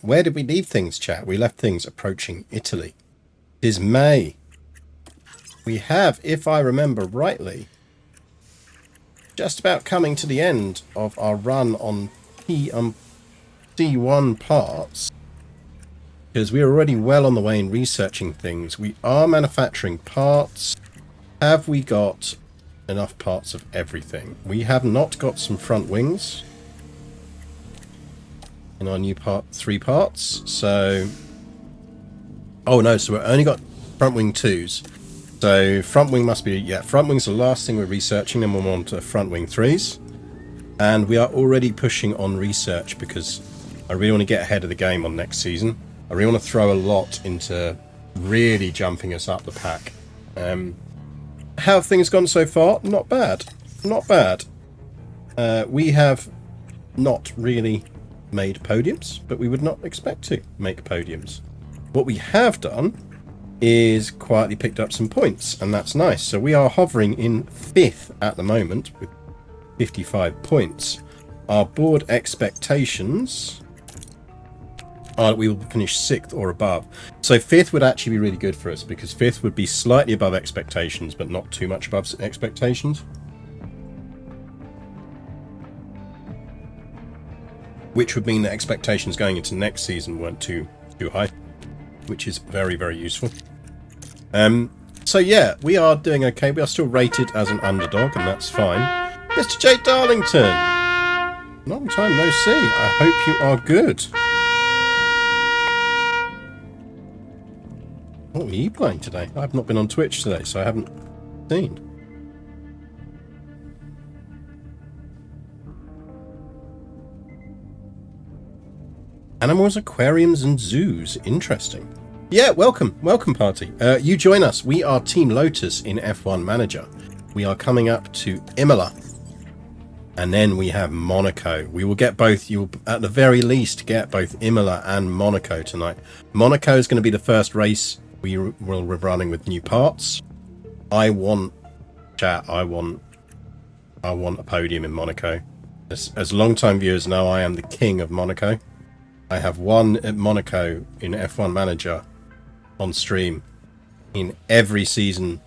where did we leave things, chat? We left things approaching Italy. It is May. We have, if I remember rightly, just about coming to the end of our run on D1 parts. Because we're already well on the way in researching things. We are manufacturing parts. Have we got enough parts of everything? We have not got some front wings in our new part 3 parts. So, oh no, so we've only got front wing 2s. So front wing must be, yeah, front wing's the last thing we're researching, and we're on to front wing 3s. And we are already pushing on research because I really want to get ahead of the game on next season. I really want to throw a lot into really jumping us up the pack. How have things gone so far? Not bad. Not bad. We have not really made podiums, but we would not expect to make podiums. What we have done is quietly picked up some points, and that's nice. So we are hovering in 5th at the moment with 55 points. Our board expectations are that we will finish 6th or above. So 5th would actually be really good for us, because 5th would be slightly above expectations, but not too much above expectations. Which would mean that expectations going into next season weren't too high, which is very, very useful. So yeah, we are doing okay. We are still rated as an underdog, and that's fine. Mr. J. Darlington, long time no see. I hope you are good. What are you playing today? I've not been on Twitch today, so I haven't seen. Animals, aquariums, and zoos. Interesting. Yeah, welcome party. You join us. We are Team Lotus in F1 Manager. We are coming up to Imola. And then we have Monaco. We will get both. You'll, at the very least, get both Imola and Monaco tonight. Monaco is going to be the first race we're running with new parts. I want a podium in Monaco. As long-time viewers know, I am the king of Monaco. I have won at Monaco in F1 Manager on stream in every season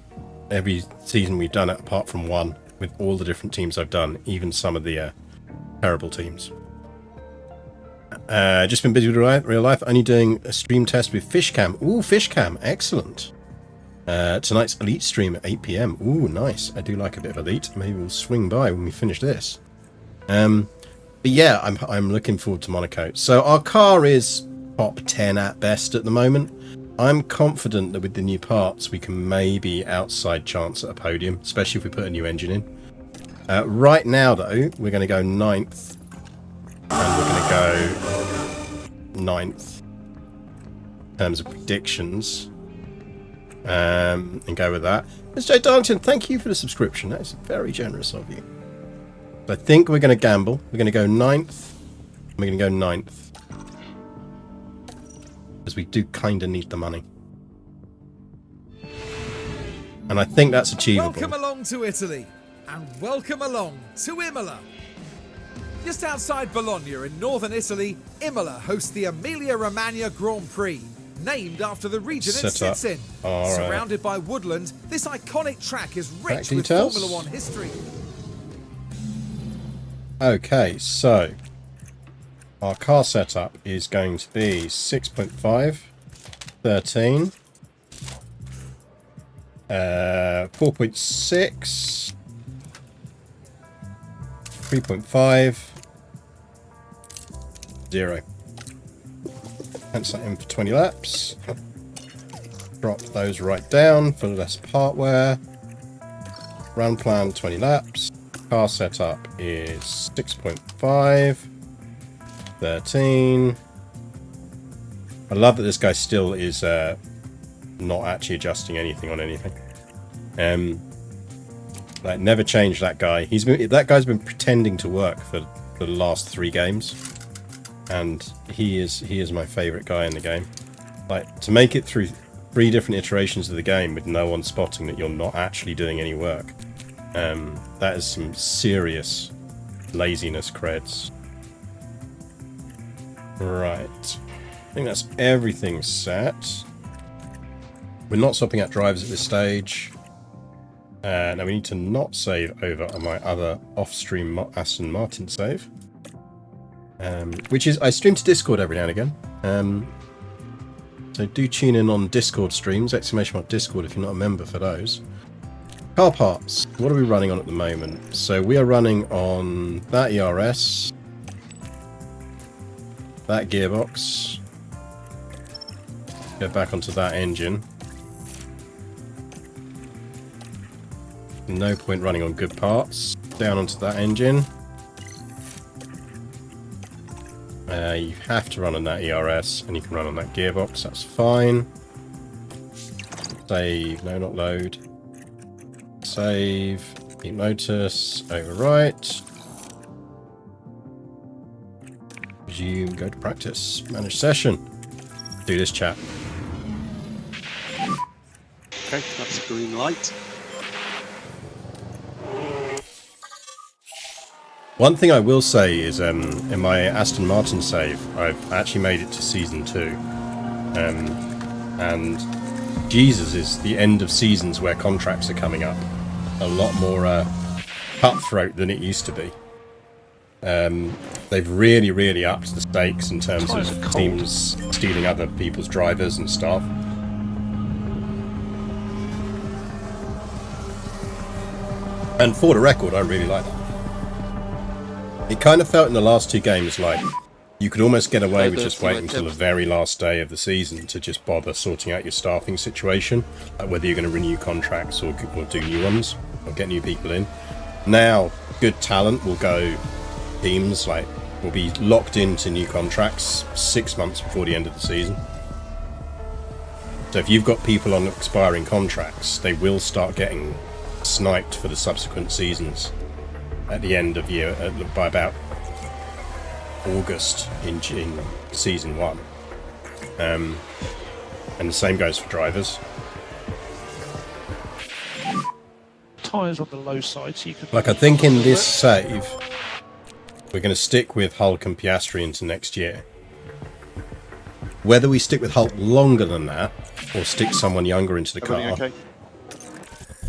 we've done it, apart from one, with all the different teams I've done, even some of the terrible teams. Just been busy with real life, only doing a stream test with Fishcam. Ooh, Fishcam, excellent. Tonight's Elite stream at 8 PM. Ooh, nice. I do like a bit of Elite. Maybe we'll swing by when we finish this. But yeah, I'm looking forward to Monaco. So our car is top 10 at best at the moment. I'm confident that with the new parts we can maybe outside chance at a podium, especially if we put a new engine in. Right now though, we're going to go 9th, and we're going to go 9th in terms of predictions, and go with that. Mr. J. Darlington, thank you for the subscription. That is very generous of you. I think we're going to gamble. We're going to go 9th. We're going to go 9th. Because we do kind of need the money. And I think that's achievable. Welcome along to Italy. And welcome along to Imola. Just outside Bologna in northern Italy, Imola hosts the Emilia-Romagna Grand Prix, named after the region it sits in. Surrounded by woodland, this iconic track is rich with Formula One history. Okay, so our car setup is going to be 6.5, 13, 4.6, 3.5, 0. Cancel that in for 20 laps. Drop those right down for less part wear. Run plan 20 laps. Car setup is 6.5, 13. I love that this guy still is not actually adjusting anything on anything. Like, never changed that guy. That guy's been pretending to work for the last 3 games, and he is my favorite guy in the game. Like, to make it through 3 different iterations of the game with no one spotting that you're not actually doing any work. That is some serious laziness creds. Right. I think that's everything set. We're not swapping out drivers at this stage. Now we need to not save over on my other off-stream Aston Martin save. Which is, I stream to Discord every now and again. So do tune in on Discord streams, !Discord if you're not a member for those. Car parts, what are we running on at the moment? So we are running on that ERS, that gearbox, go back onto that engine. No point running on good parts. Down onto that engine. You have to run on that ERS, and you can run on that gearbox, that's fine. Save, no, not load. Save, keep Lotus, overwrite. Resume, go to practice, manage session. Do this, chat. Okay, that's a green light. One thing I will say is, in my Aston Martin save, I've actually made it to Season 2. And Jesus is the end of seasons where contracts are coming up. A lot more cutthroat than it used to be. They've really, really upped the stakes in terms of teams stealing other people's drivers and stuff. And for the record, I really like that. It kind of felt in the last two games like you could almost get away with just waiting until the very last day of the season to just bother sorting out your staffing situation, like whether you're going to renew contracts or do new ones or get new people in. Now, good talent will go teams, like, will be locked into new contracts 6 months before the end of the season. So if you've got people on expiring contracts, they will start getting sniped for the subsequent seasons at the end of year, by about August in season 1. And the same goes for drivers. Tyres on the low side, so you can... Like, I think in this save, we're going to stick with Hulk and Piastri into next year. Whether we stick with Hulk longer than that, or stick someone younger into the car, Okay.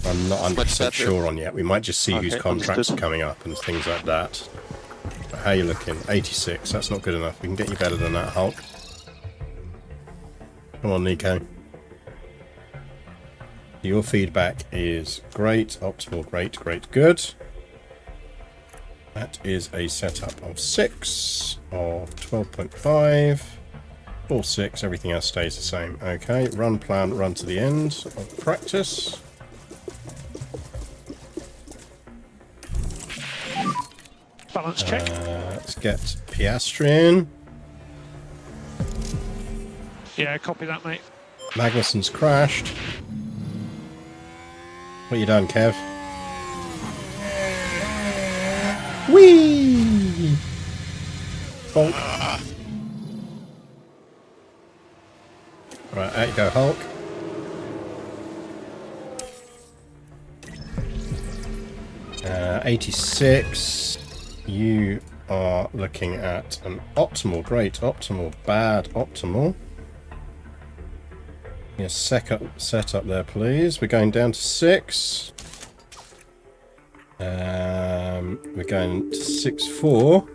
I'm not 100% sure on yet. We might just see whose contracts are coming up and things like that. But how you looking? 86, that's not good enough. We can get you better than that, Hulk. Come on, Nico. Your feedback is great, optimal, great, great, good. That is a setup of 6, of 12.5, 4, 6, everything else stays the same. Okay, run plan, run to the end of practice. Balance check. Let's get Piastri in. Yeah, copy that, mate. Magnussen's crashed. What you done, Kev? Whee! Bonk. Right, out you go, Hulk. Uh, 86. You are looking at an optimal, great, optimal, bad, optimal. Yes, set up there, please. We're going down to 6. We're going to 6.4.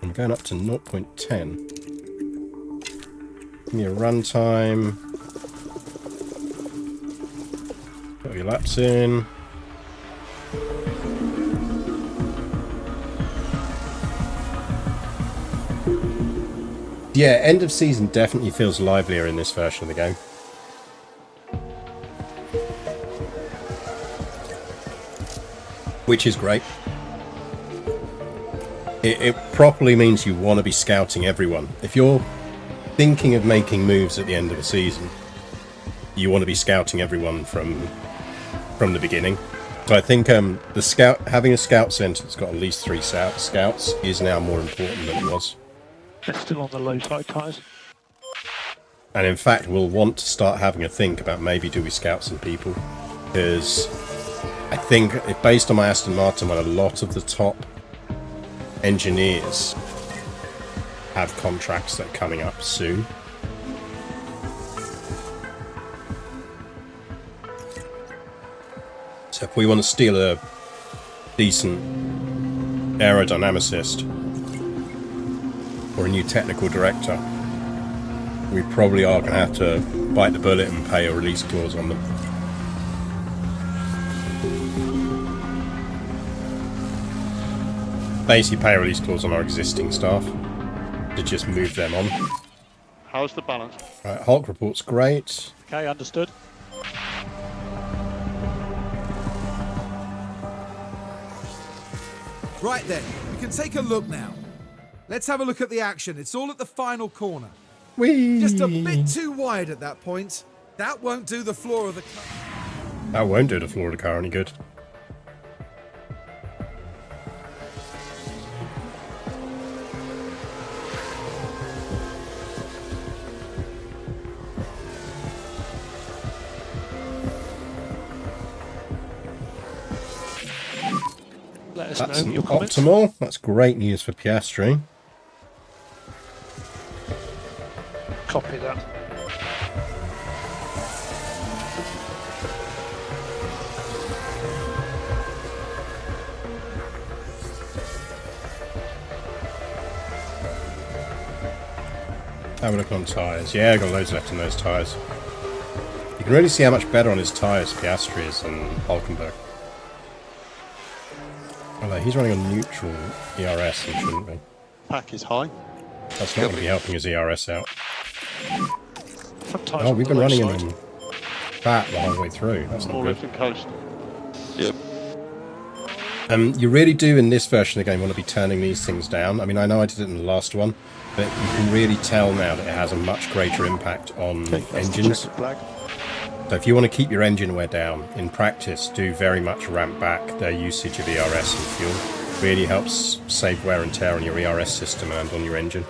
I'm going up to 0.10. Give me a run time. Got your laps in. Yeah, end of season definitely feels livelier in this version of the game. Which is great. It properly means you want to be scouting everyone. If you're thinking of making moves at the end of a season, you want to be scouting everyone from the beginning. So I think having a scout centre that's got at least 3 scouts is now more important than it was. They're still on the low side tyres. And in fact, we'll want to start having a think about maybe do we scout some people. Because I think, based on my Aston Martin, when a lot of the top engineers have contracts that are coming up soon. So if we want to steal a decent aerodynamicist or a new technical director, we probably are going to have to bite the bullet and pay a release clause on them. Basically pay a release clause on our existing staff to just move them on. How's the balance? Right, Hulk report's great. Okay, understood. Right then, we can take a look now. Let's have a look at the action. It's all at the final corner. Whee! Just a bit too wide at that point. That won't do the floor of the car. That won't do the floor of the car any good. Let us That's know your comments. optimal. That's great news for Piastri. Copy that. Have a look on tyres. Yeah, I've got loads left in those tyres. You can really see how much better on his tyres Piastri is than Hulkenberg. Although he's running on neutral ERS, he shouldn't be. Pack is high. That's not going to be helping his ERS out. Front tyres Oh, on we've the been low running side. him fat the whole way through. That's not More good. lift and coast. Yep. You really do in this version of the game want to be turning these things down. I mean, I know I did it in the last one, but you can really tell now that it has a much greater impact on Okay, that's the engines. checkered flag. So if you want to keep your engine wear down, in practice, do very much ramp back their usage of ERS and fuel. Really helps save wear and tear on your ERS system and on your engine.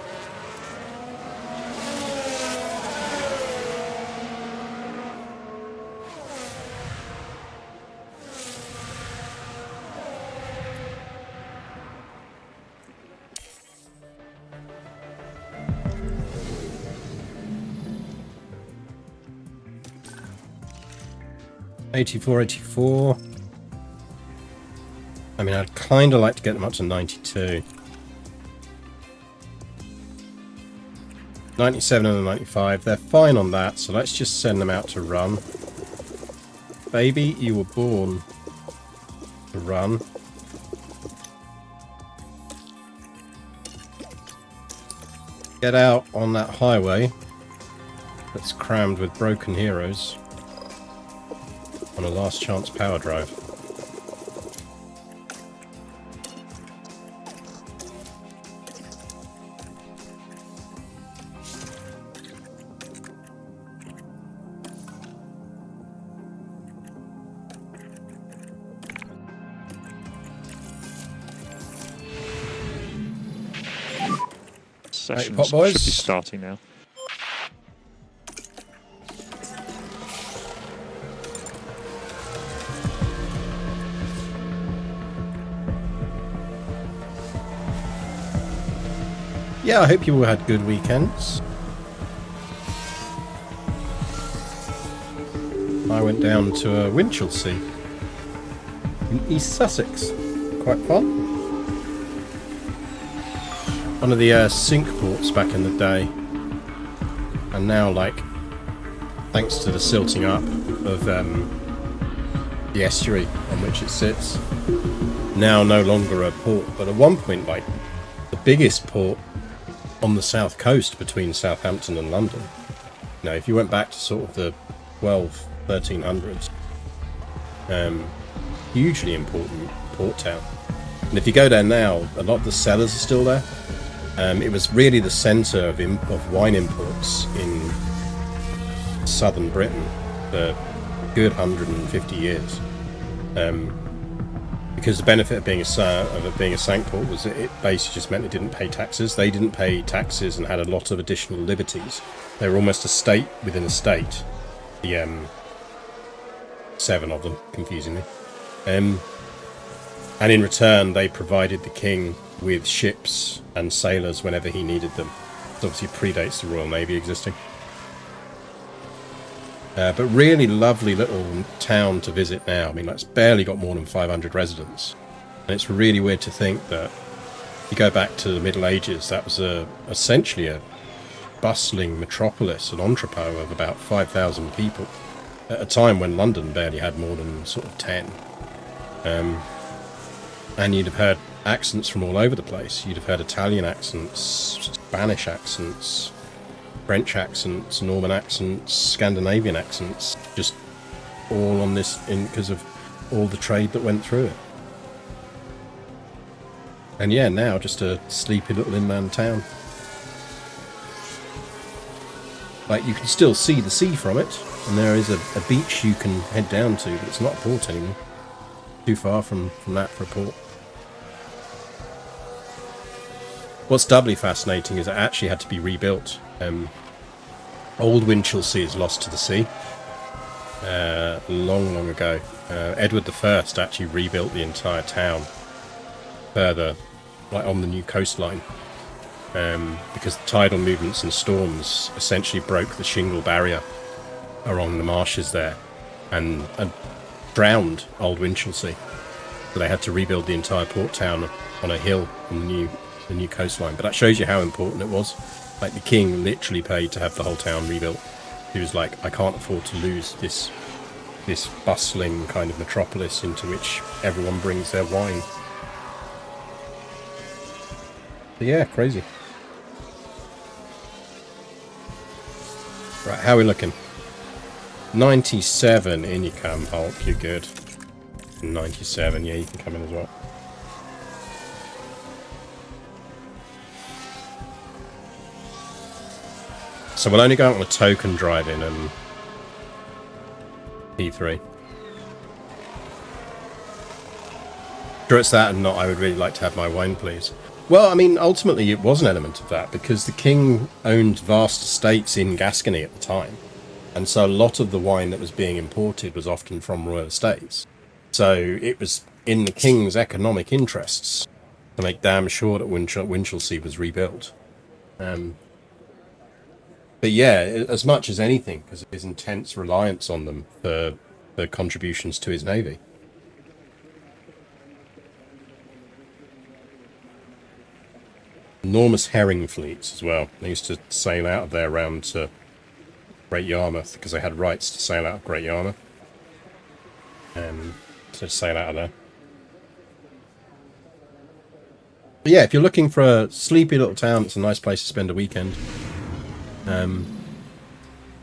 '84. I mean, I'd kind of like to get them up to 92. 97 and 95, they're fine on that, so let's just send them out to run. Baby, you were born to run. Get out on that highway that's crammed with broken heroes on a last chance power drive. Sessions Pop boys. should be starting now. Yeah, I hope you all had good weekends. I went down to Winchelsea in East Sussex. Quite fun. One of the sink ports back in the day. And now, like, thanks to the silting up of the estuary on which it sits, now no longer a port, but at one point, like, the biggest port on the south coast between Southampton and London. You know, if you went back to sort of the 1300s, hugely important port town. And if you go there now, a lot of the cellars are still there. It was really the centre of wine imports in southern Britain for a good 150 years. Because the benefit of being a sank port was that it basically just meant it didn't pay taxes. They didn't pay taxes and had a lot of additional liberties. They were almost a state within a state. The 7 of them, confusingly. And in return, they provided the king with ships and sailors whenever he needed them. It obviously predates the Royal Navy existing. But really lovely little town to visit now. I mean, it's barely got more than 500 residents. And it's really weird to think that if you go back to the Middle Ages, that was essentially a bustling metropolis, an entrepot of about 5,000 people, at a time when London barely had more than sort of 10. And you'd have heard accents from all over the place. You'd have heard Italian accents, Spanish accents, French accents, Norman accents, Scandinavian accents, just all on this because of all the trade that went through it. And yeah, now just a sleepy little inland town. Like, you can still see the sea from it, and there is a beach you can head down to, but it's not a port anymore. Too far from that for a port. What's doubly fascinating is it actually had to be rebuilt. Old Winchelsea is lost to the sea long ago. Edward I actually rebuilt the entire town further, like on the new coastline, because tidal movements and storms essentially broke the shingle barrier along the marshes there and drowned Old Winchelsea. So they had to rebuild the entire port town on a hill on the new coastline. But that shows you how important it was. Like, the king literally paid to have the whole town rebuilt. He was like, I can't afford to lose this bustling kind of metropolis into which everyone brings their wine. But yeah, crazy. Right, how are we looking? 97, in you come, Hulk, you're good. 97, yeah, you can come in as well. So we'll only go out on a token drive in P3. Sure, it's that and not, I would really like to have my wine, please. Well, I mean, ultimately it was an element of that, because the king owned vast estates in Gascony at the time. And so a lot of the wine that was being imported was often from royal estates. So it was in the king's economic interests to make damn sure that Winchelsea was rebuilt. But yeah, as much as anything, because of his intense reliance on them for contributions to his navy. Enormous herring fleets as well. They used to sail out of there around to Great Yarmouth, because they had rights to sail out of Great Yarmouth. So sail out of there. But yeah, if you're looking for a sleepy little town, it's a nice place to spend a weekend.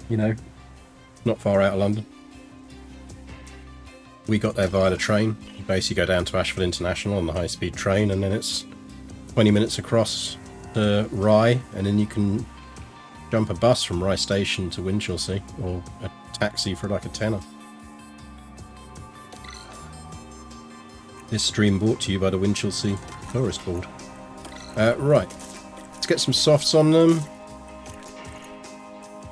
You know, not far out of London. We got there via the train. You basically go down to Ashford International on the high-speed train, and then it's 20 minutes across to Rye, and then you can jump a bus from Rye Station to Winchelsea, or a taxi for like a tenner. This stream brought to you by the Winchelsea Tourist Board. Right, let's get some softs on them.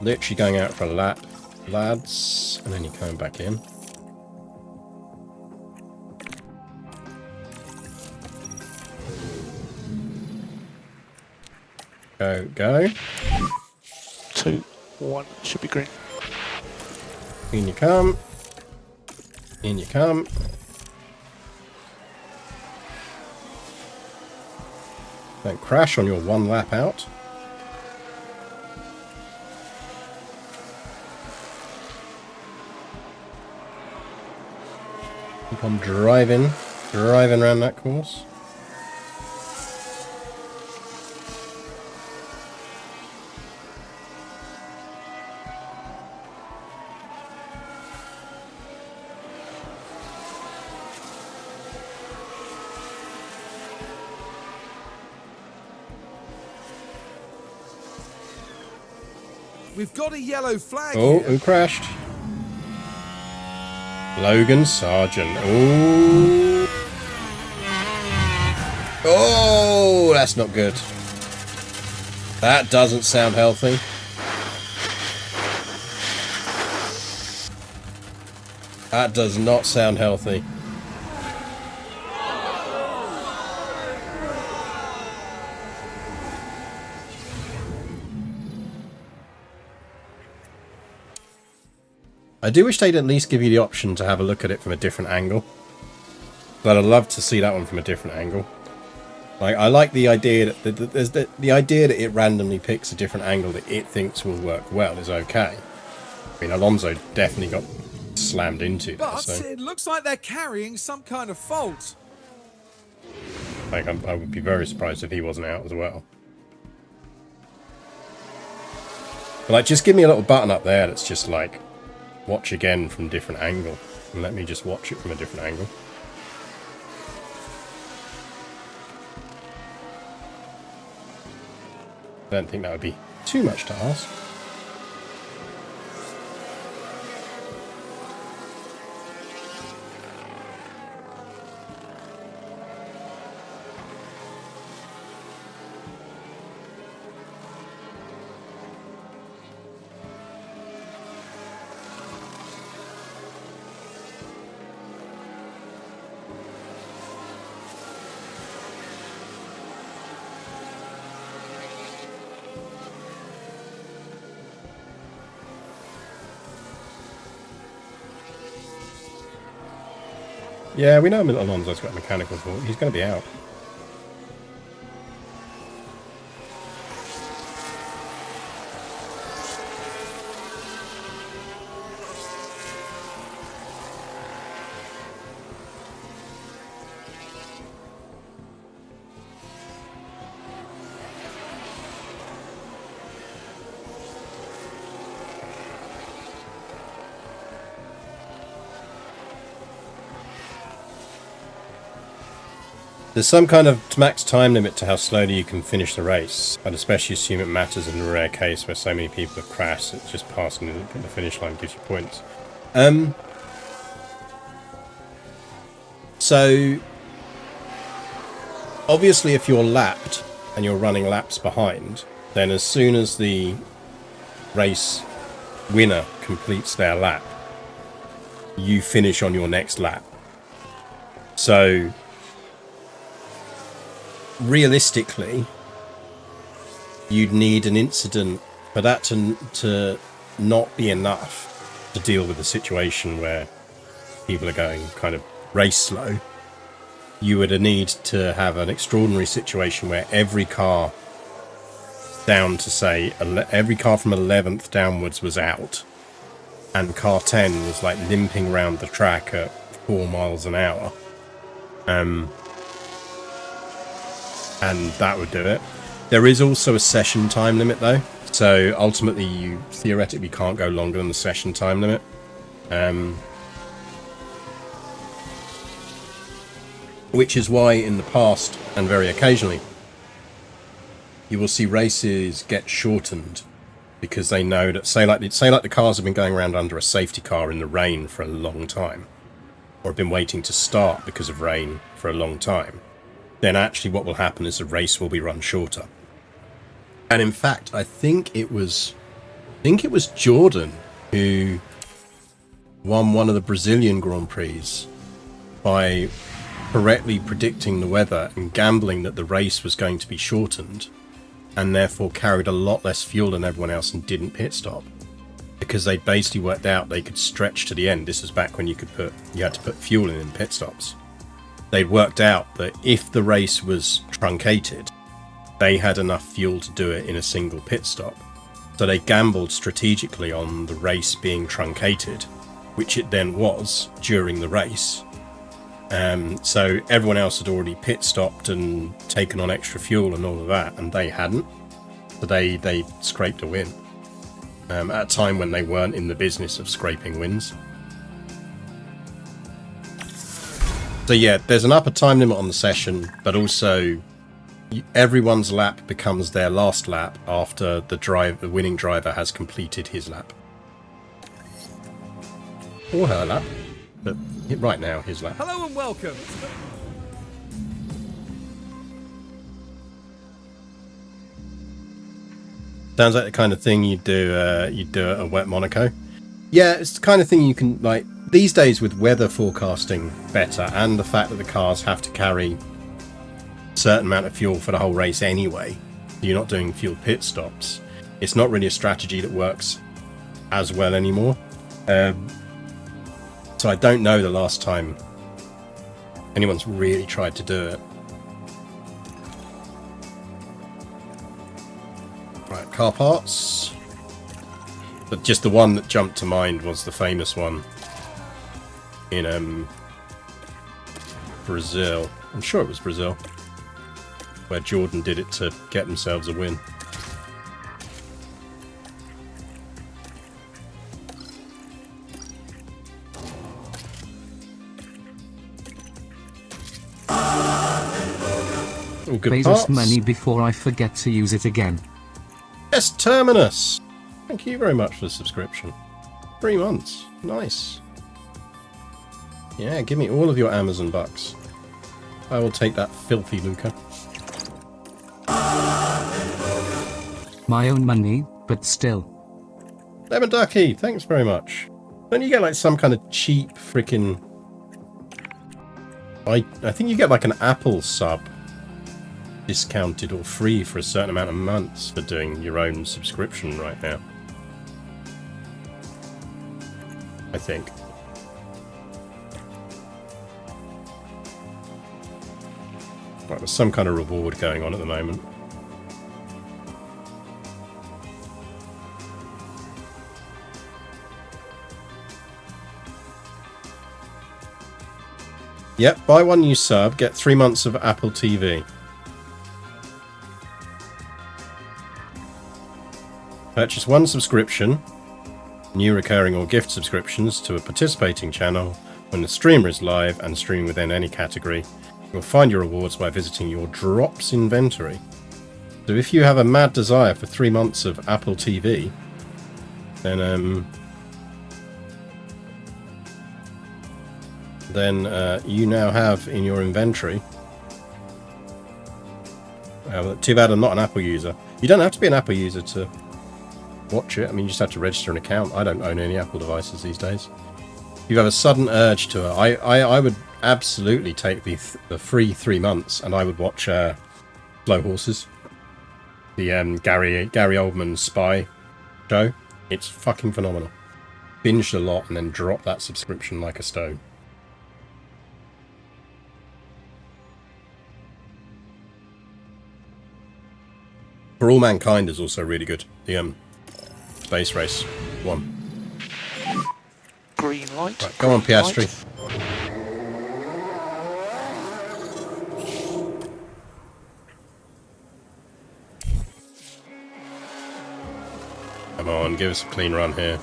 Literally going out for a lap, lads, and then you're coming back in. Go, go. 2, 1, should be green. In you come. In you come. Don't crash on your one lap out. Keep on driving around that course. We've got a yellow flag Oh, here. who crashed? Logan Sargent. Oh. Oh, that's not good. That doesn't sound healthy. That does not sound healthy. I do wish they'd at least give you the option to have a look at it from a different angle. But I'd love to see that one from a different angle. Like, I like the idea that there's the idea that it randomly picks a different angle that it thinks will work well is okay. I mean, Alonso definitely got slammed into that. But So, it looks like they're carrying some kind of fault. like, I would be very surprised if he wasn't out as well. But, like, just give me a little button up there that's just like, watch again from a different angle. And let me just watch it from a different angle. I don't think that would be too much to ask. Yeah, we know Alonso's got a mechanical fault. He's going to be out. There's some kind of max time limit to how slowly you can finish the race. I'd especially assume it matters in a rare case where so many people have crashed that just passing the finish line gives you points. So, obviously if you're lapped and you're running laps behind, then as soon as the race winner completes their lap, you finish on your next lap. So, realistically, you'd need an incident for that to not be enough to deal with a situation where people are going kind of race slow. You would need to have an extraordinary situation where every car down to, say, every car from 11th downwards was out, and car 10 was like limping around the track at 4 miles an hour. And that would do it. There is also a session time limit though, so ultimately you theoretically can't go longer than the session time limit. Which is why in the past, and very occasionally, you will see races get shortened because they know that, say like the cars have been going around under a safety car in the rain for a long time, or have been waiting to start because of rain for a long time. Then actually what will happen is the race will be run shorter. And in fact, I think it was Jordan who won one of the Brazilian Grand Prix by correctly predicting the weather and gambling that the race was going to be shortened, and therefore carried a lot less fuel than everyone else and didn't pit stop. Because they basically worked out they could stretch to the end. This was back when you had to put fuel in pit stops. They'd worked out that if the race was truncated, they had enough fuel to do it in a single pit stop. So they gambled strategically on the race being truncated, which it then was during the race. So everyone else had already pit stopped and taken on extra fuel and all of that, and they hadn't. So they scraped a win at a time when they weren't in the business of scraping wins. So yeah, there's an upper time limit on the session, but also everyone's lap becomes their last lap after the winning driver has completed his lap. Or her lap, but right now, his lap. Hello and welcome. Sounds like the kind of thing you'd do at Wet Monaco. Yeah, it's the kind of thing you can, like, these days with weather forecasting better and the fact that the cars have to carry a certain amount of fuel for the whole race anyway, you're not doing fuel pit stops. It's not really a strategy that works as well anymore. So I don't know the last time anyone's really tried to do it. Right, car parts. But just the one that jumped to mind was the famous one in Brazil. I'm sure it was Brazil, where Jordan did it to get themselves a win. All good Bezos parts. money before I forget to use it again. Yes, Terminus. Thank you very much for the subscription. 3 months. Nice. Yeah, give me all of your Amazon bucks. I will take that filthy lucre. My own money, but still. Lemon Ducky, thanks very much. Don't you get like some kind of cheap freaking... I think you get like an Apple sub discounted or free for a certain amount of months for doing your own subscription right now. I think. Right, there's some kind of reward going on at the moment. Yep, buy one new sub, get 3 months of Apple TV. Purchase one subscription, new recurring or gift subscriptions to a participating channel when the streamer is live and streaming within any category. You'll find your rewards by visiting your Drops inventory. So if you have a mad desire for 3 months of Apple TV, then you now have in your inventory. Too bad I'm not an Apple user. You don't have to be an Apple user to watch it. I mean, you just have to register an account. I don't own any Apple devices these days. If you have a sudden urge to it, I would absolutely take the free 3 months, and I would watch Slow Horses, the Gary Oldman spy show. It's fucking phenomenal. Binged a lot and then dropped that subscription like a stone. For All Mankind is also really good. The Space Race one. Green light. Right, go on, Piastri. Come on, give us a clean run here.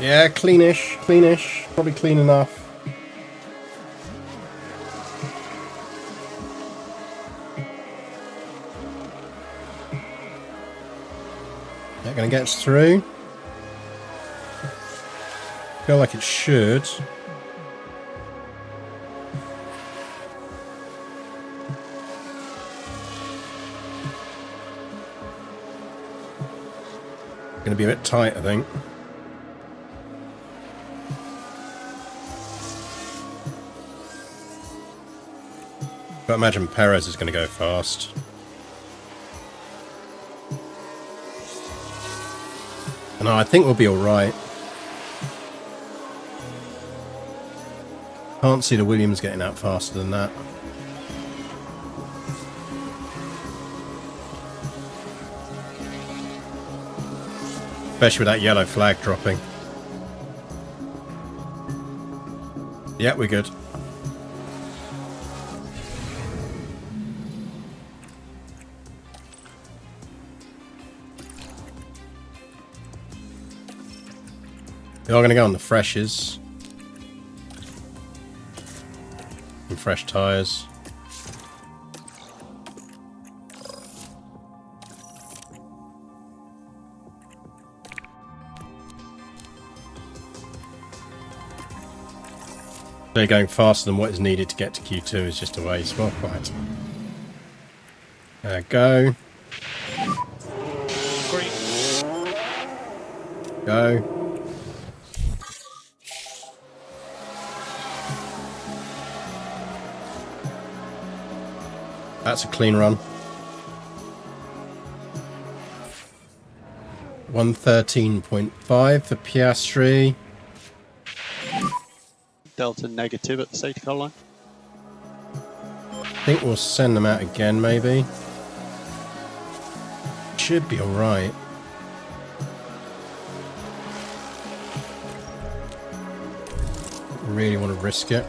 Yeah, cleanish, cleanish. Probably clean enough. That gonna get us through. Feel like it should. Gonna be a bit tight, I think. But imagine Perez is gonna go fast. No, I think we'll be alright. Can't see the Williams getting out faster than that. Especially with that yellow flag dropping. Yeah, we're good. We are going to go on the freshes. And fresh tyres. So going faster than what is needed to get to Q2 is just a waste. Well, quite. Go. Green. Go. That's a clean run. 113.5 for Piastri. Delta negative at the safety car line. I think we'll send them out again, maybe. Should be alright. Really want to risk it.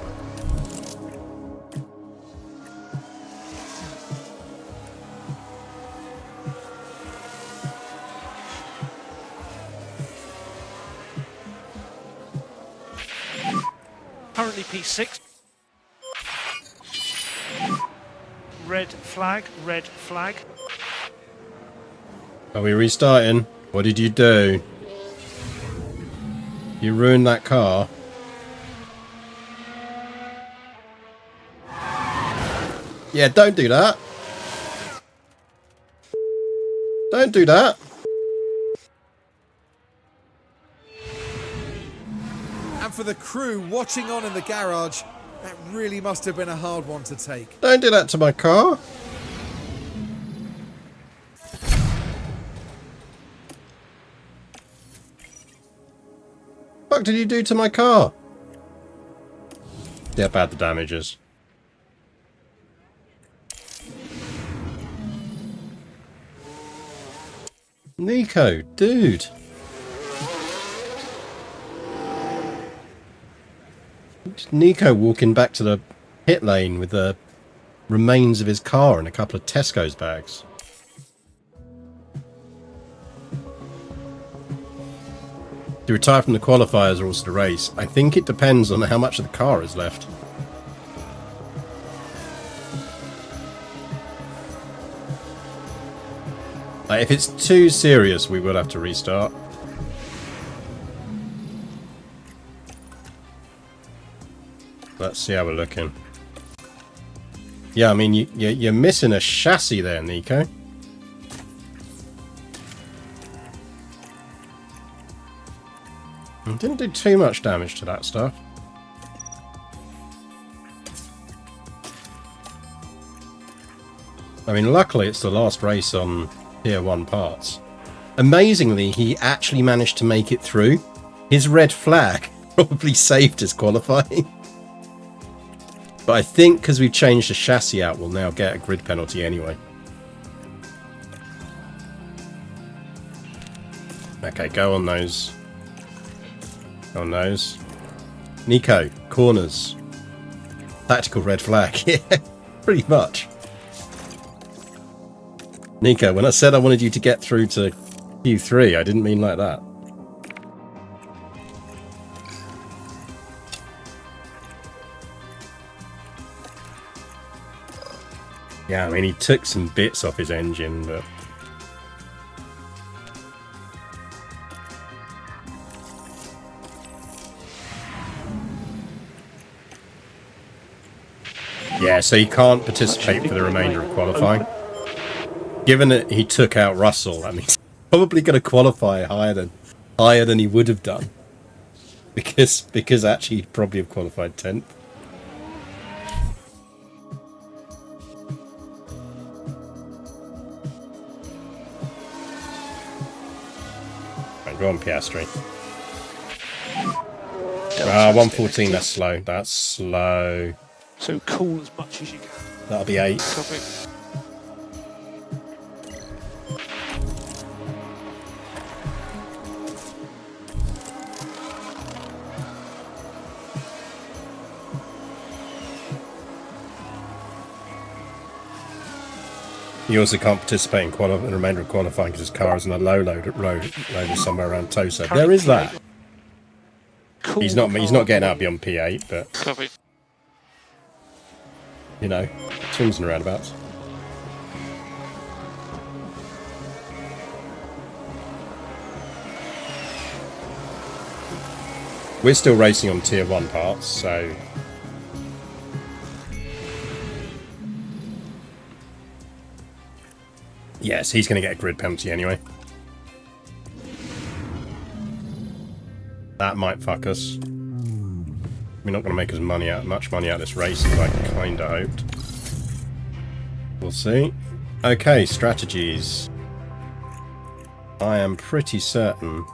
Currently P6. Red flag, red flag. Are we restarting? What did you do? You ruined that car. Yeah, don't do that. Don't do that. And for the crew watching on in the garage, that really must have been a hard one to take. Don't do that to my car. What did you do to my car? Yeah, bad the damages. Nico, dude. Nico walking back to the pit lane with the remains of his car and a couple of Tesco's bags. To retire from the qualifiers or also the race, I think it depends on how much of the car is left. If it's too serious, we will have to restart. Let's see how we're looking. Yeah, I mean, you're missing a chassis there, Nico. It didn't do too much damage to that stuff. I mean, luckily it's the last race on Tier 1 parts. Amazingly, he actually managed to make it through. His red flag probably saved his qualifying. But I think because we've changed the chassis out, we'll now get a grid penalty anyway. Okay, go on those. On those. Nico, corners. Tactical red flag. Yeah, pretty much. Nico, when I said I wanted you to get through to Q3, I didn't mean like that. Yeah, I mean, he took some bits off his engine, but... yeah, so he can't participate for the remainder of qualifying. Given that he took out Russell, that means he's probably going to qualify higher than he would have done, because actually he'd probably have qualified 10th. Right, go on, Piastri. 114. That's slow. That's slow. So cool as much as you can. That'll be 8. Copy. He also can't participate in the remainder of qualifying because his car is in a low loader somewhere around Tosa. There is that. Cool. He's not getting out beyond P8, but Copy. you know, swings and roundabouts. We're still racing on Tier 1 parts, so... yes, he's going to get a grid penalty anyway. That might fuck us. We're not going to make much money out of this race as I kind of hoped. We'll see. Okay, strategies. I am pretty certain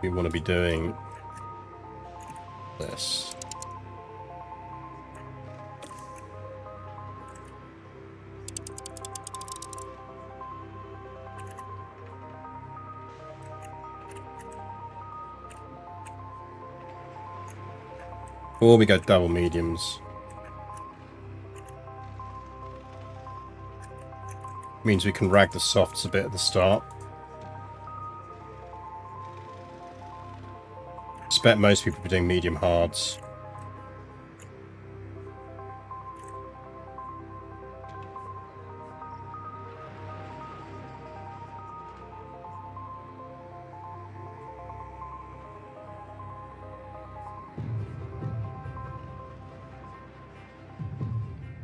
we want to be doing this. Or we go double mediums. Means we can rag the softs a bit at the start. Expect most people to be doing medium hards.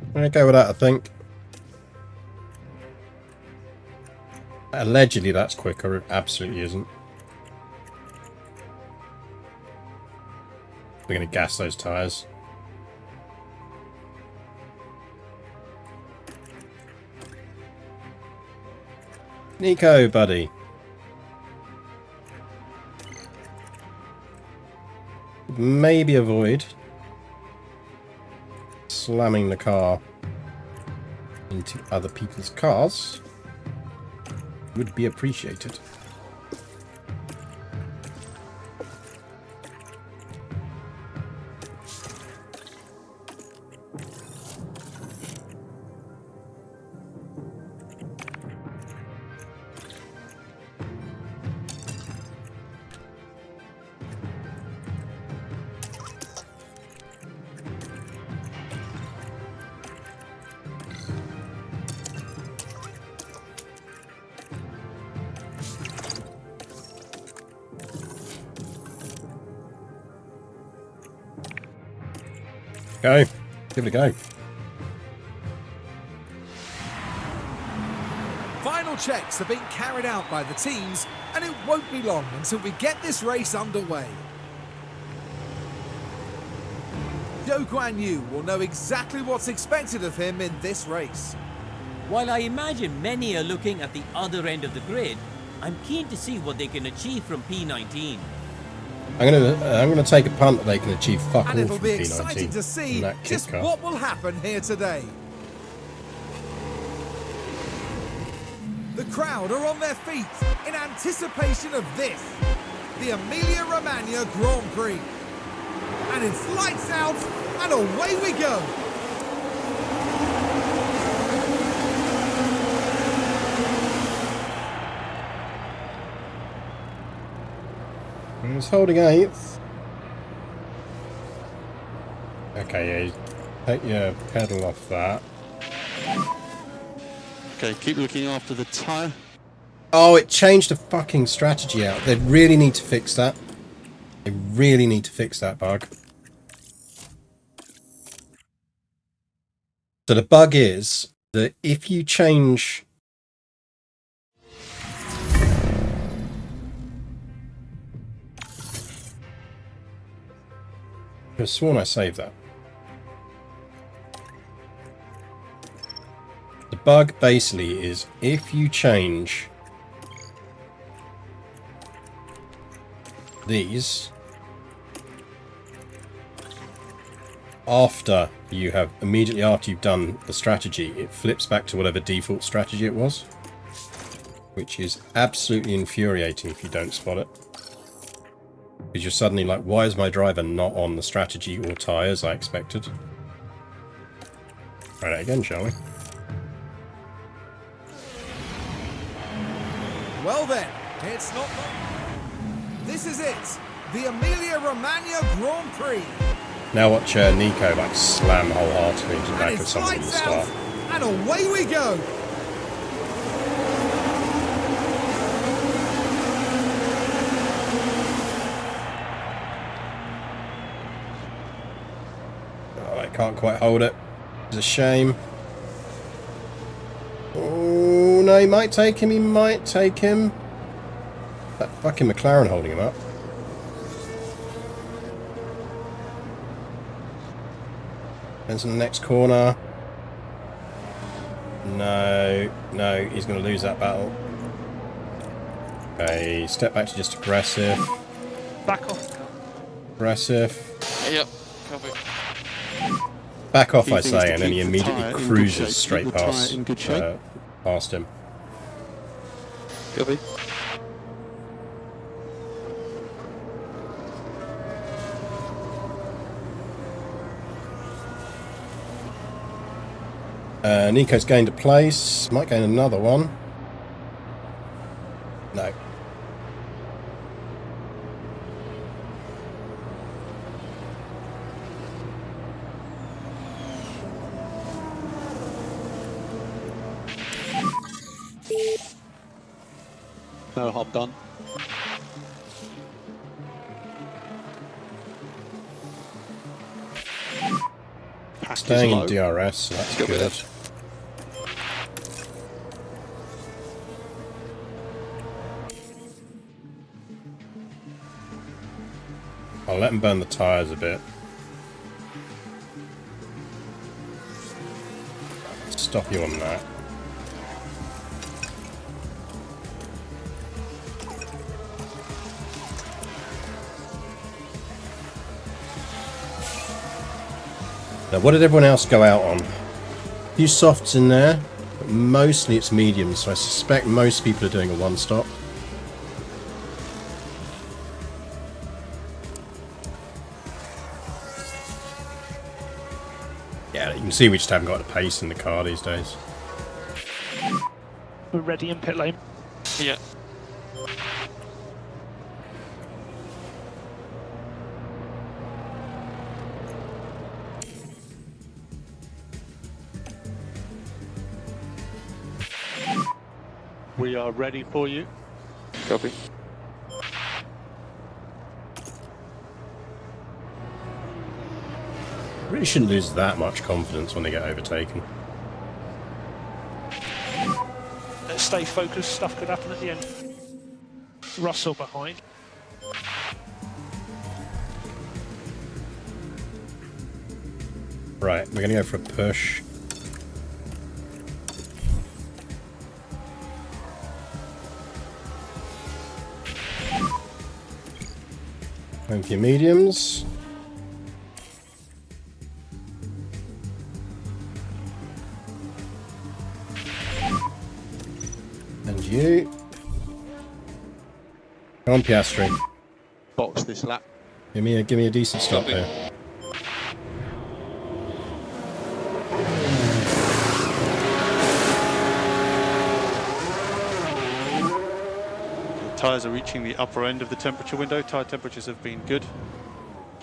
I'm gonna go with that, I think. Allegedly that's quicker, it absolutely isn't. We're going to gas those tyres. Nico, buddy. Maybe avoid slamming the car into other people's cars. Would be appreciated. Go. Give it a go. Final checks are being carried out by the teams, and it won't be long until we get this race underway. Zhou Guanyu will know exactly what's expected of him in this race. While I imagine many are looking at the other end of the grid, I'm keen to see what they can achieve from P19. I'm gonna take a punt that they can achieve fuck all And it'll from be P19 exciting to see in that just kick car. what will happen here today. The crowd are on their feet in anticipation of this, the Emilia-Romagna Grand Prix. And it's lights out, and away we go. He's holding 8th. Okay, yeah, take your pedal off that. Okay, keep looking after the tyre. Oh, it changed the fucking strategy out. They really need to fix that. They really need to fix that bug. So the bug is that if you change... I could have sworn I saved that. The bug basically is if you change these after you have, immediately after you've done the strategy, it flips back to whatever default strategy it was, which is absolutely infuriating if you don't spot it. Because you're suddenly like, why is my driver not on the strategy or tyre as I expected? Try that again, shall we? Well then, it's not long. This is it, the Emilia-Romagna Grand Prix. Now watch Nico like slam wholeheartedly into the And back of it's someone at the lights start. out, and away we go. Oh, I can't quite hold it. It's a shame. Oh, no, he might take him. He might take him. That fucking McLaren holding him up. Depends on the next corner. No, no, he's going to lose that battle. Okay, step back to just aggressive. Back off. Aggressive. Yep. Copy. Back off, Key I thing is say, to and then he keep the immediately tyre in good cruises shape. straight Keep the tyre past, in good shape. past him. Copy. Nico's gained a place. Might gain another one. No. No hob done. Pack is Staying low. in DRS, so that's Good good. bit. I'll let him burn the tyres a bit. Stop you on that. Now, what did everyone else go out on? A few softs in there, but mostly it's mediums, so I suspect most people are doing a one-stop. Yeah, you can see we just haven't got the pace in the car these days. We're ready in pit lane. Yeah. We are ready for you. Copy. Really shouldn't lose that much confidence when they get overtaken. Let's stay focused. Stuff could happen at the end. Russell behind. Right, we're going to go for a push. Going for your mediums. And you. Come on, Piastri. Box this lap. Give me a decent stop here. Tyres are reaching the upper end of the temperature window. Tyre temperatures have been good.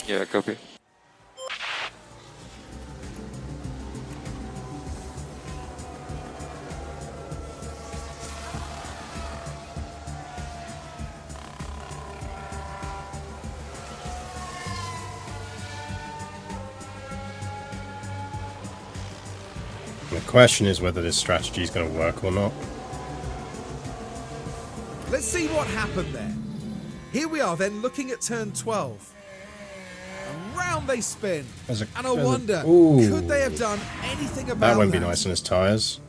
Yeah, copy. The question is whether this strategy is going to work or not. Let's see what happened there. Here we are then looking at turn 12. And round they spin. And I wonder, could they have done anything about that? That won't be nice on his tyres.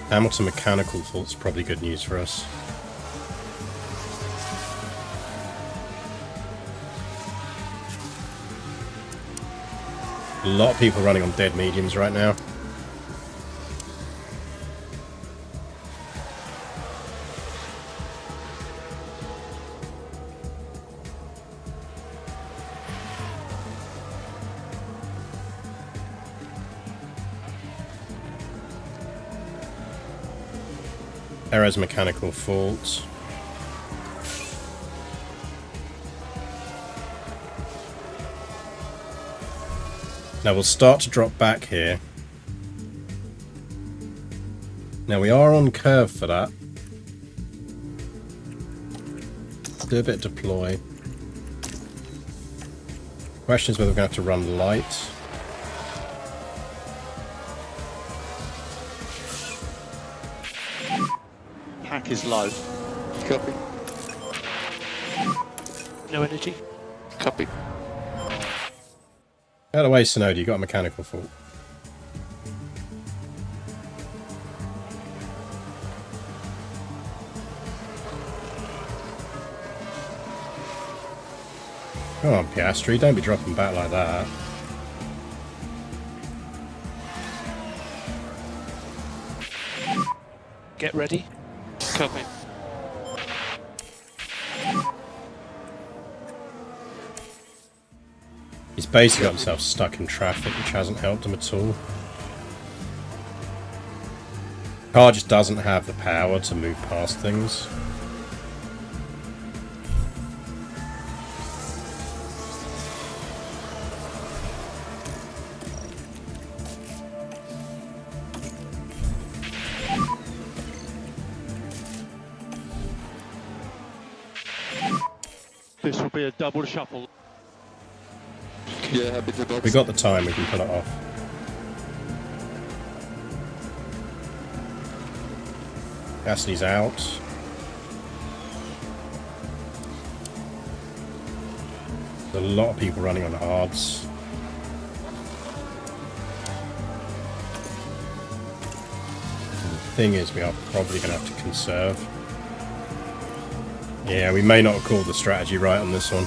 Hamilton mechanical fault's probably good news for us. A lot of people running on dead mediums right now. Perez mechanical fault. Now we'll start to drop back here. Now we are on curve for that. Do a bit of deploy. Question is whether we're going to have to run light. Pack is low. Copy. No energy. Copy. Out of the way, Sonoda, you got a mechanical fault. Come on, Piastri, don't be dropping back like that. Get ready. Copy. He's basically got himself stuck in traffic, which hasn't helped him at all. The car just doesn't have the power to move past things. This will be a double shuffle. Yeah, happy to box. We got the time, we can pull it off. Gasly's out. There's a lot of people running on hards. The thing is, we are probably going to have to conserve. Yeah, we may not have called the strategy right on this one.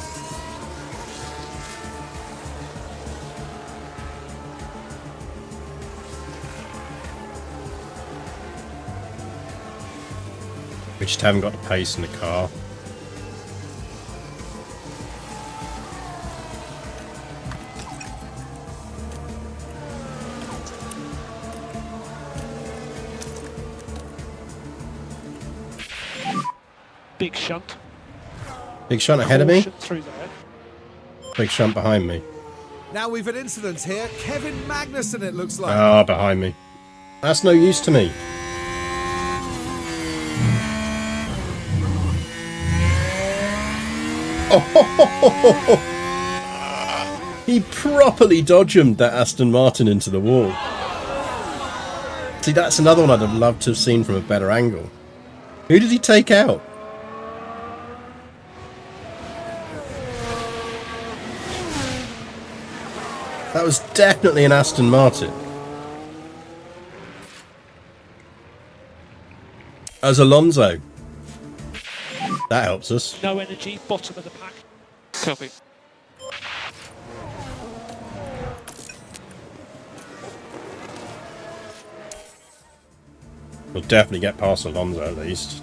We just haven't got the pace in the car. Big shunt. Big shunt ahead of me. Caution through there. Big shunt behind me. Now we've an incident here. Kevin Magnussen, it looks like. Ah, behind me. That's no use to me. Oh, he properly dodgemed that Aston Martin into the wall. See, that's another one I'd have loved to have seen from a better angle. Who did he take out? That was definitely an Aston Martin. As Alonso. That helps us. No energy, bottom of the pack. Copy. We'll definitely get past Alonso at least.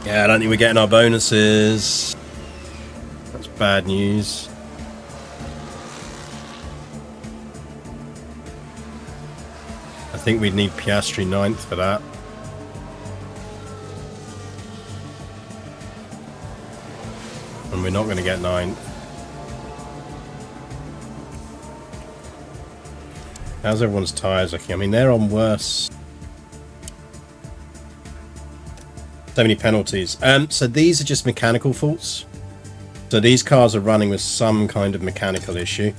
Yeah, I don't think we're getting our bonuses. That's bad news. I think we'd need Piastri 9th for that. And we're not going to get 9th. How's everyone's tyres looking? I mean, they're on worse. So many penalties. So these are just mechanical faults. So these cars are running with some kind of mechanical issue.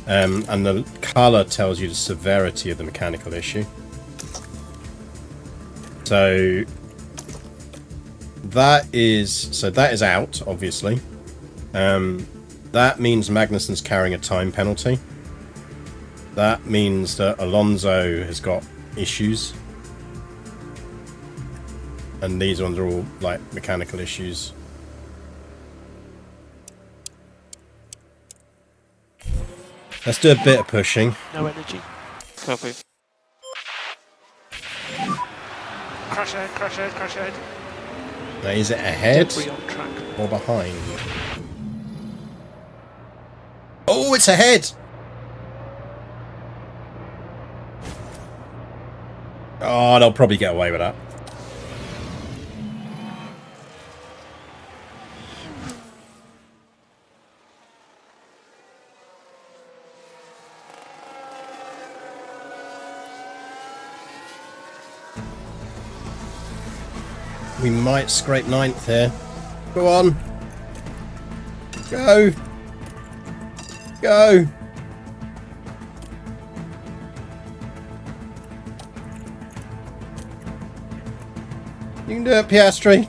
And the colour tells you the severity of the mechanical issue. So that is out, obviously. That means Magnussen's carrying a time penalty. That means that Alonso has got issues. And these ones are all like mechanical issues. Let's do a bit of pushing. No energy. Copy. Crash ahead, crash ahead, crash ahead. Now, is it ahead Debris on track. or behind? Oh, it's ahead! Oh, they'll probably get away with that. We might scrape 9th here. Go on. Go. Go. You can do it, Piastri.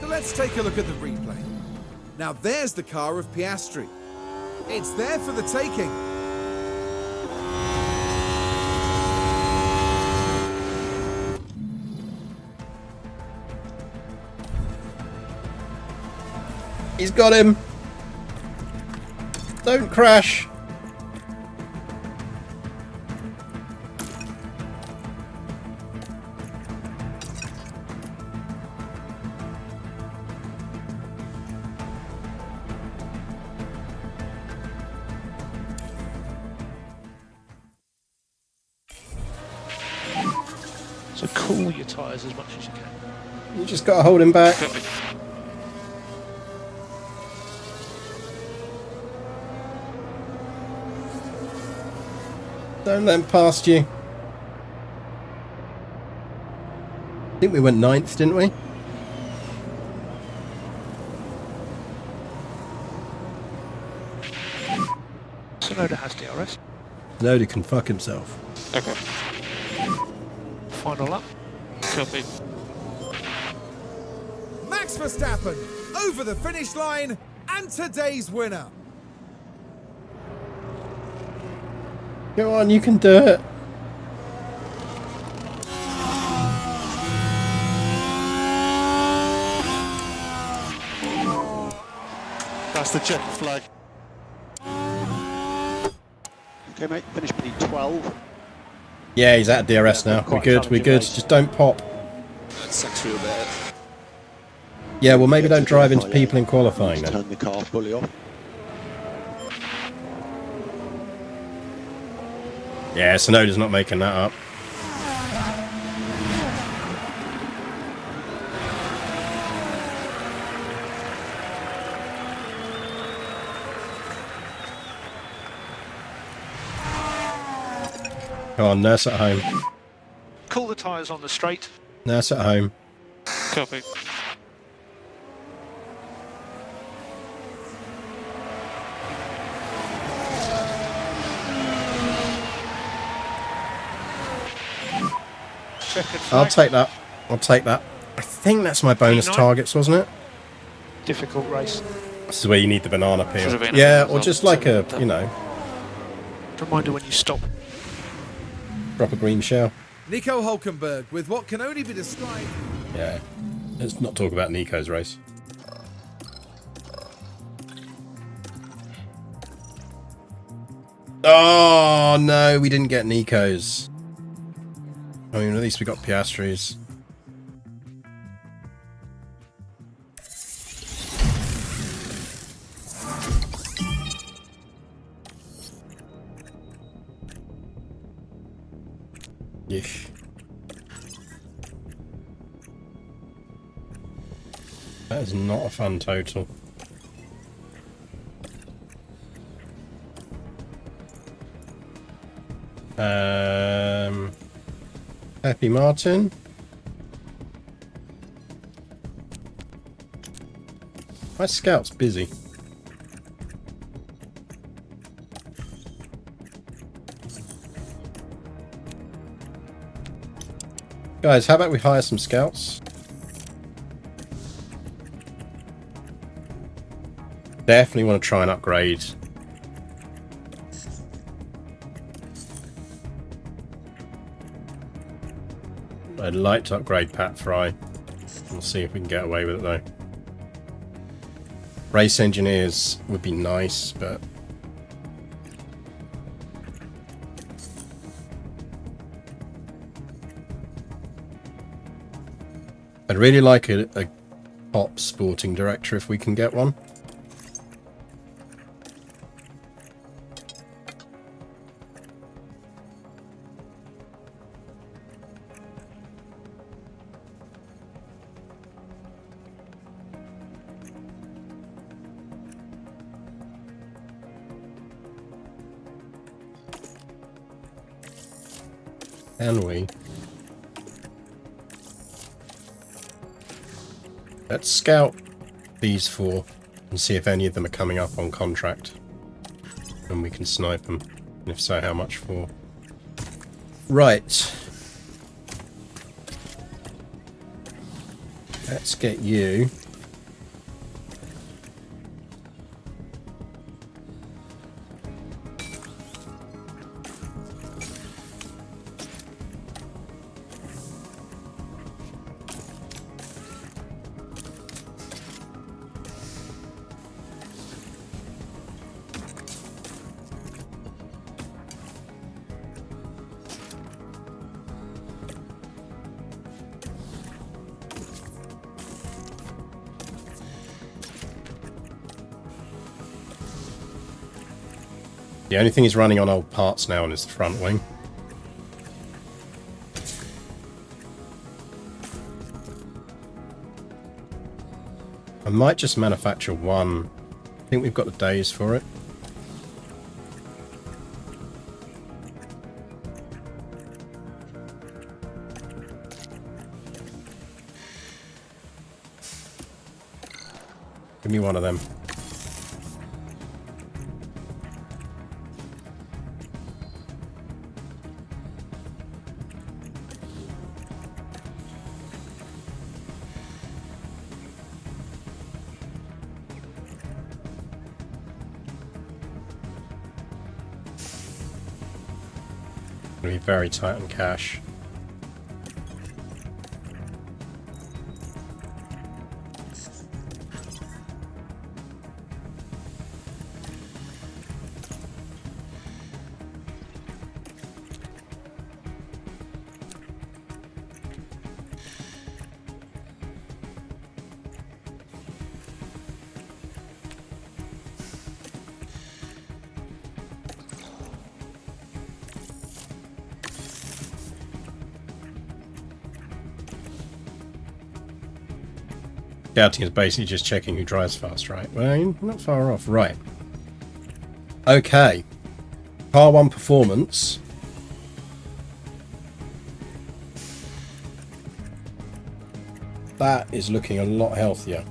So let's take a look at the replay. Now there's the car of Piastri. It's there for the taking. He's got him. Don't crash. So cool your tyres as much as you can. You just got to hold him back. Copy. Don't let him past you. I think we went 9th, didn't we? Sonoda has DRS. Nobody can fuck himself. Okay. Final lap. Copy. Max Verstappen over the finish line and today's winner. Go on, you can do it. That's the check flag. Okay, mate, finish P12. Yeah, he's at DRS now. We're Quite good, we're challenging good. race. Just don't pop. That sucks real bad. Yeah, well, maybe Yeah, don't to drive into qualify, people in qualifying then. Turn the car fully off. Yeah, Sonoda's not making that up. Come on, nurse at home. Cool the tyres on the straight. Nurse at home. Copy. Second flag. I'll take that. I'll take that. I think that's my bonus P9. targets, wasn't it? Difficult race. This is where you need the banana Should peel. have been a Yeah, bit or of just a- like a, you know, Reminder when you stop. drop a green shell. Nico Hulkenberg with what can only be described. Yeah. Let's not talk about Nico's race. Oh, no, we didn't get Nico's. I mean, at least we got Piastri's. Yeesh. That is not a fun total. Happy Martin. My scout's busy. Guys, how about we hire some scouts? Definitely want to try and upgrade. I'd like to upgrade Pat Fry. We'll see if we can get away with it though. Race engineers would be nice, but I'd really like a top sporting director if we can get one. Can we? Let's scout these four and see if any of them are coming up on contract. And we can snipe them. And if so, how much for? Right. Let's get you. The only thing he's running on old parts now is the front wing. I might just manufacture one. I think we've got the days for it. Give me one of them. Gonna be very tight on cash. Scouting is basically just checking who drives fast, right? Well, you're not far off. Right. Okay. Car 1 performance. That is looking a lot healthier.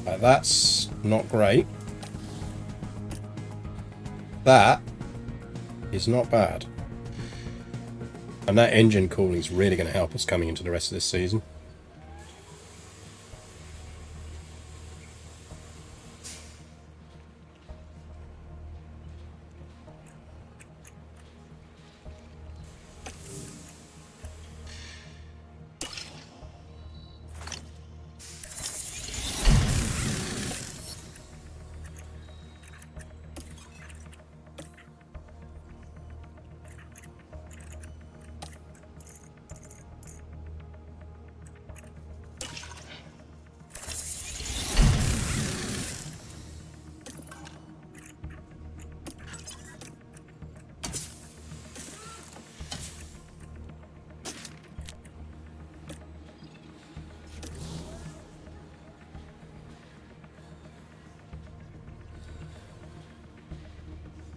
That's not great. That is not bad. And that engine cooling is really going to help us coming into the rest of this season.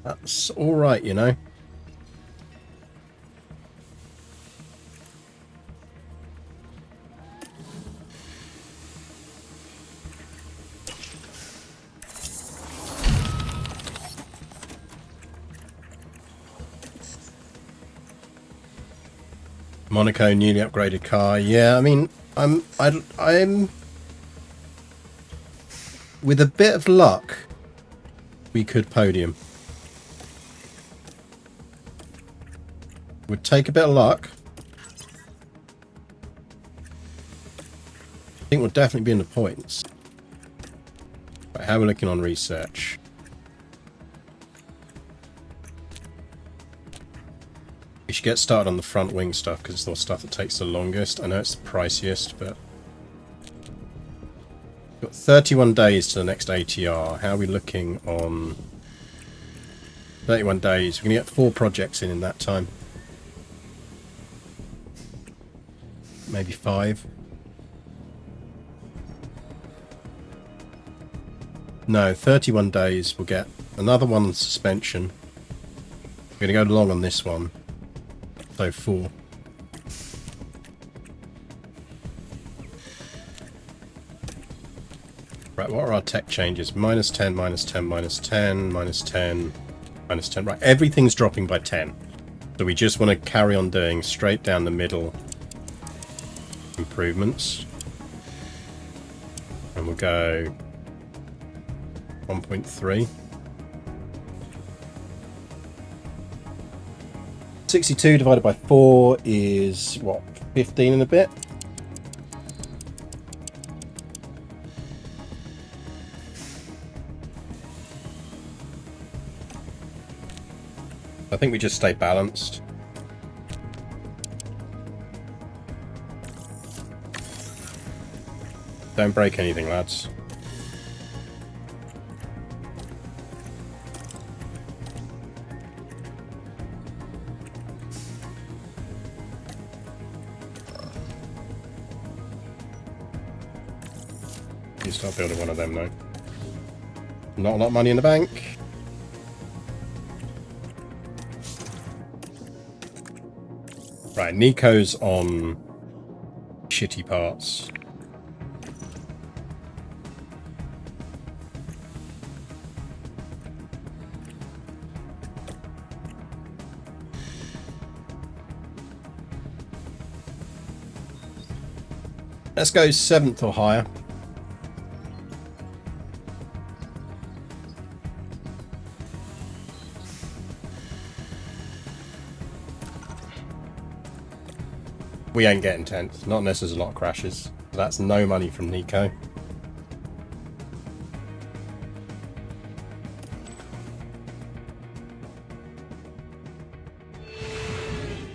That's alright, you know. Monaco, newly upgraded car. Yeah, I mean, I'm with a bit of luck, we could podium. Would take a bit of luck. I think we'll definitely be in the points. Right, how are we looking on research? We should get started on the front wing stuff because it's the stuff that takes the longest. I know it's the priciest, but we've got 31 days to the next ATR. How are we looking on 31 days? We're going to get 4 projects in that time. Maybe 5. No, 31 days. We'll get another one on suspension. We're going to go long on this one. So 4. Right, what are our tech changes? Minus 10, minus 10, minus 10, minus 10, minus 10. Right, everything's dropping by 10. So we just want to carry on doing straight down the middle improvements. And we'll go 1.3. 62 divided by 4 is, what, 15 and a bit? I think we just stay balanced. Don't break anything, lads. You start building one of them though. Not a lot of money in the bank. Right, Nico's on shitty parts. Let's go 7th or higher. We ain't getting 10th, not unless there's a lot of crashes. That's no money from Nico.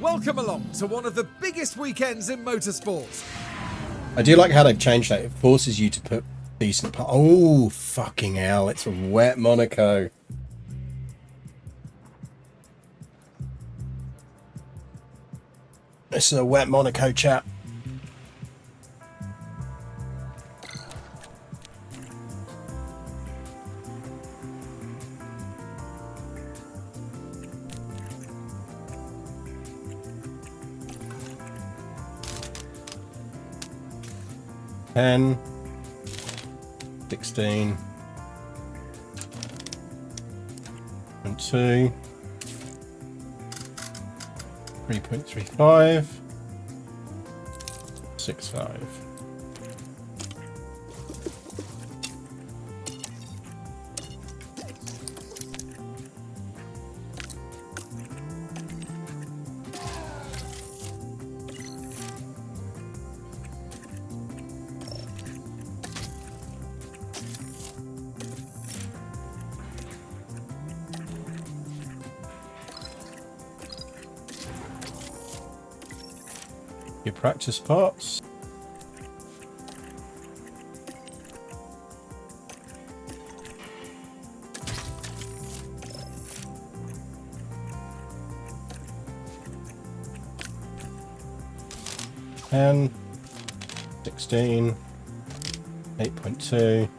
Welcome along to one of the biggest weekends in motorsport. I do like how they've changed that. It forces you to put decent... Oh, fucking hell. It's a wet Monaco. This is a wet Monaco, chap. $10, $16, and 2, 3.35, 6.5. Your practice parts. $10, $16, 8.2,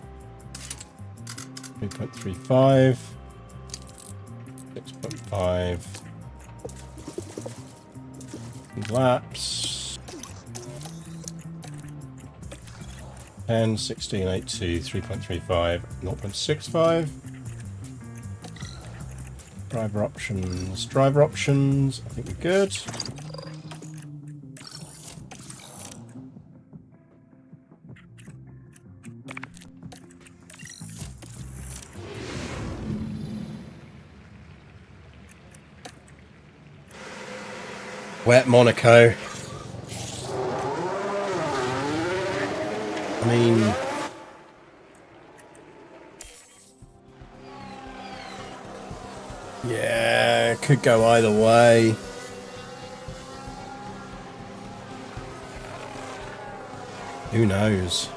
3.35, 6.5, laps. 10, 16, 8, 2, 3.35, 0.65. Driver options. Driver options. I think we're good. Wet Monaco. I mean, yeah, it could go either way. Who knows?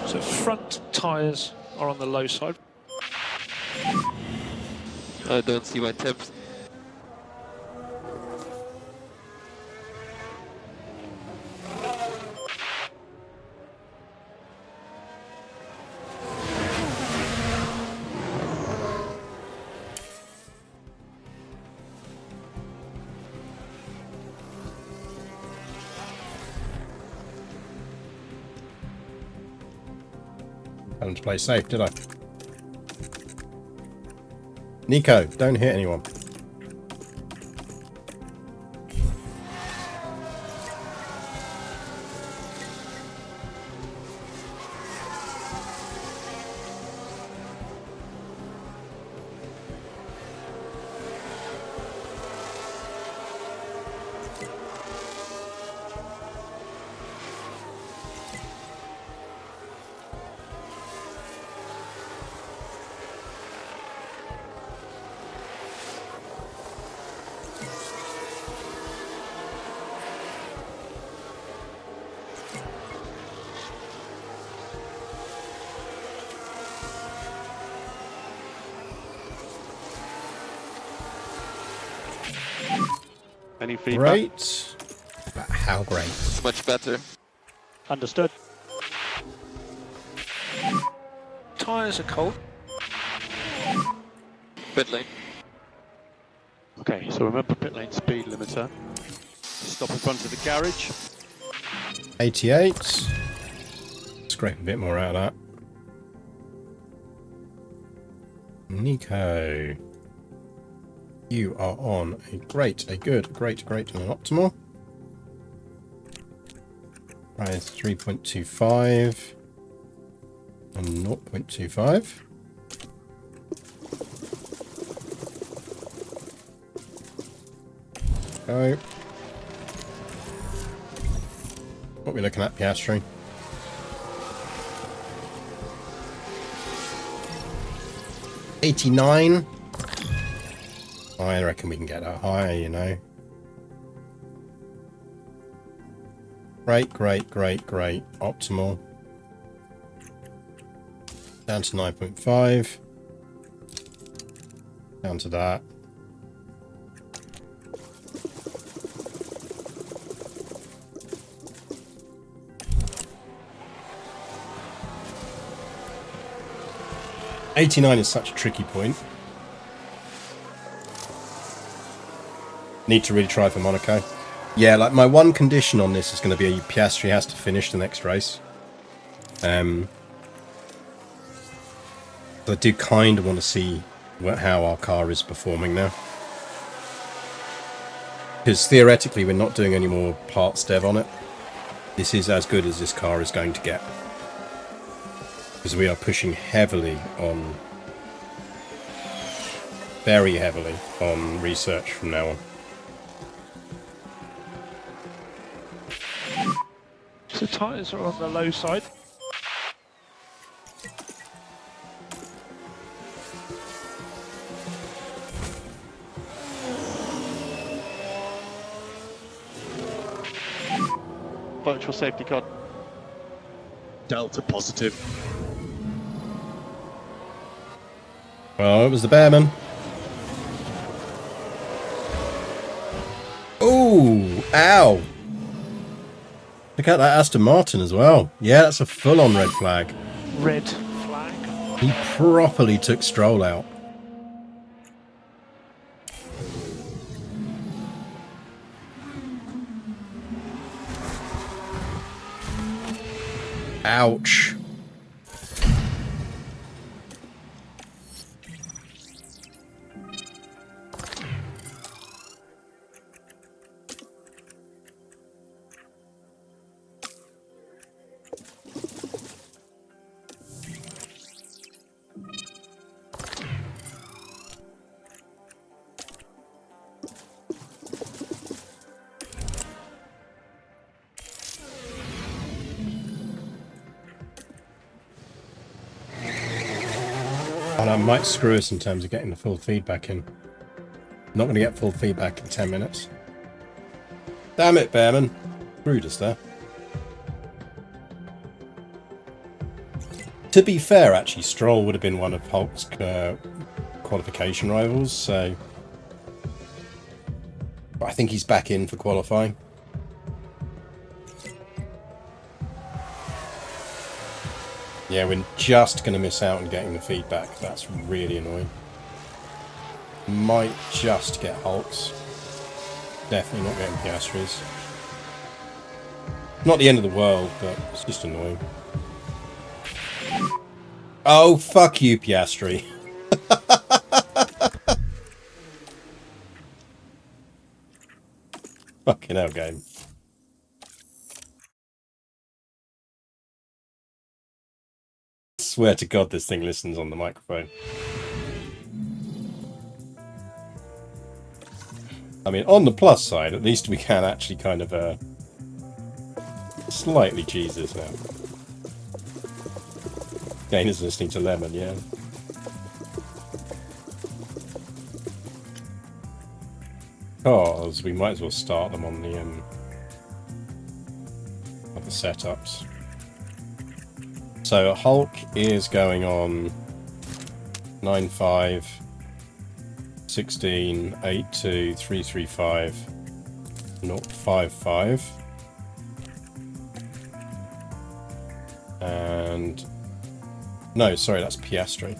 So front tyres are on the low side. I don't see my temps. I didn't play safe, did I? Nico, don't hit anyone. Any feedback? Great. But how great? It's much better. Understood. Tyres are cold. Pit lane. Okay, so remember pit lane speed limiter. Stop in front of the garage. 88. Scrape a bit more out of that. Nico. You are on a great, a good, great, and an optimal. Right, 3.25 and 0.25. Go. What are we looking at, Piastri? $89. I reckon we can get that higher, you know. Great. Optimal. Down to 9.5. Down to that. $89 is such a tricky point. Need to really try for Monaco. Yeah, like my one condition on this is going to be Piastri has to finish the next race. I do kind of want to see how our car is performing now. Because theoretically we're not doing any more parts dev on it. This is as good as this car is going to get. Because we are pushing heavily on... very heavily on research from now on. So tyres are on the low side. Virtual safety car. Delta positive. Well, it was the Bearman. Ooh, ow. Look at that Aston Martin as well. Yeah, that's a full-on red flag. Red flag. He properly took Stroll out. Ouch. And I might screw us in terms of getting the full feedback in. Not going to get full feedback in 10 minutes. Damn it, Bearman. Screwed us there. To be fair, actually, Stroll would have been one of Hulk's qualification rivals, so... But I think he's back in for qualifying. Yeah, we're just going to miss out on getting the feedback. That's really annoying. Might just get Hulks. Definitely not getting Piastri's. Not the end of the world, but it's just annoying. Oh, fuck you, Piastri. Fucking hell, game. Swear to God this thing listens on the microphone. I mean, on the plus side, at least we can actually kind of slightly cheese this now. Dane is listening to Lemon, yeah. Because we might as well start them on the setups. So Hulk is going on 9.5, 16, 8.2, 3.35, 0.55. And no, sorry, that's Piastri.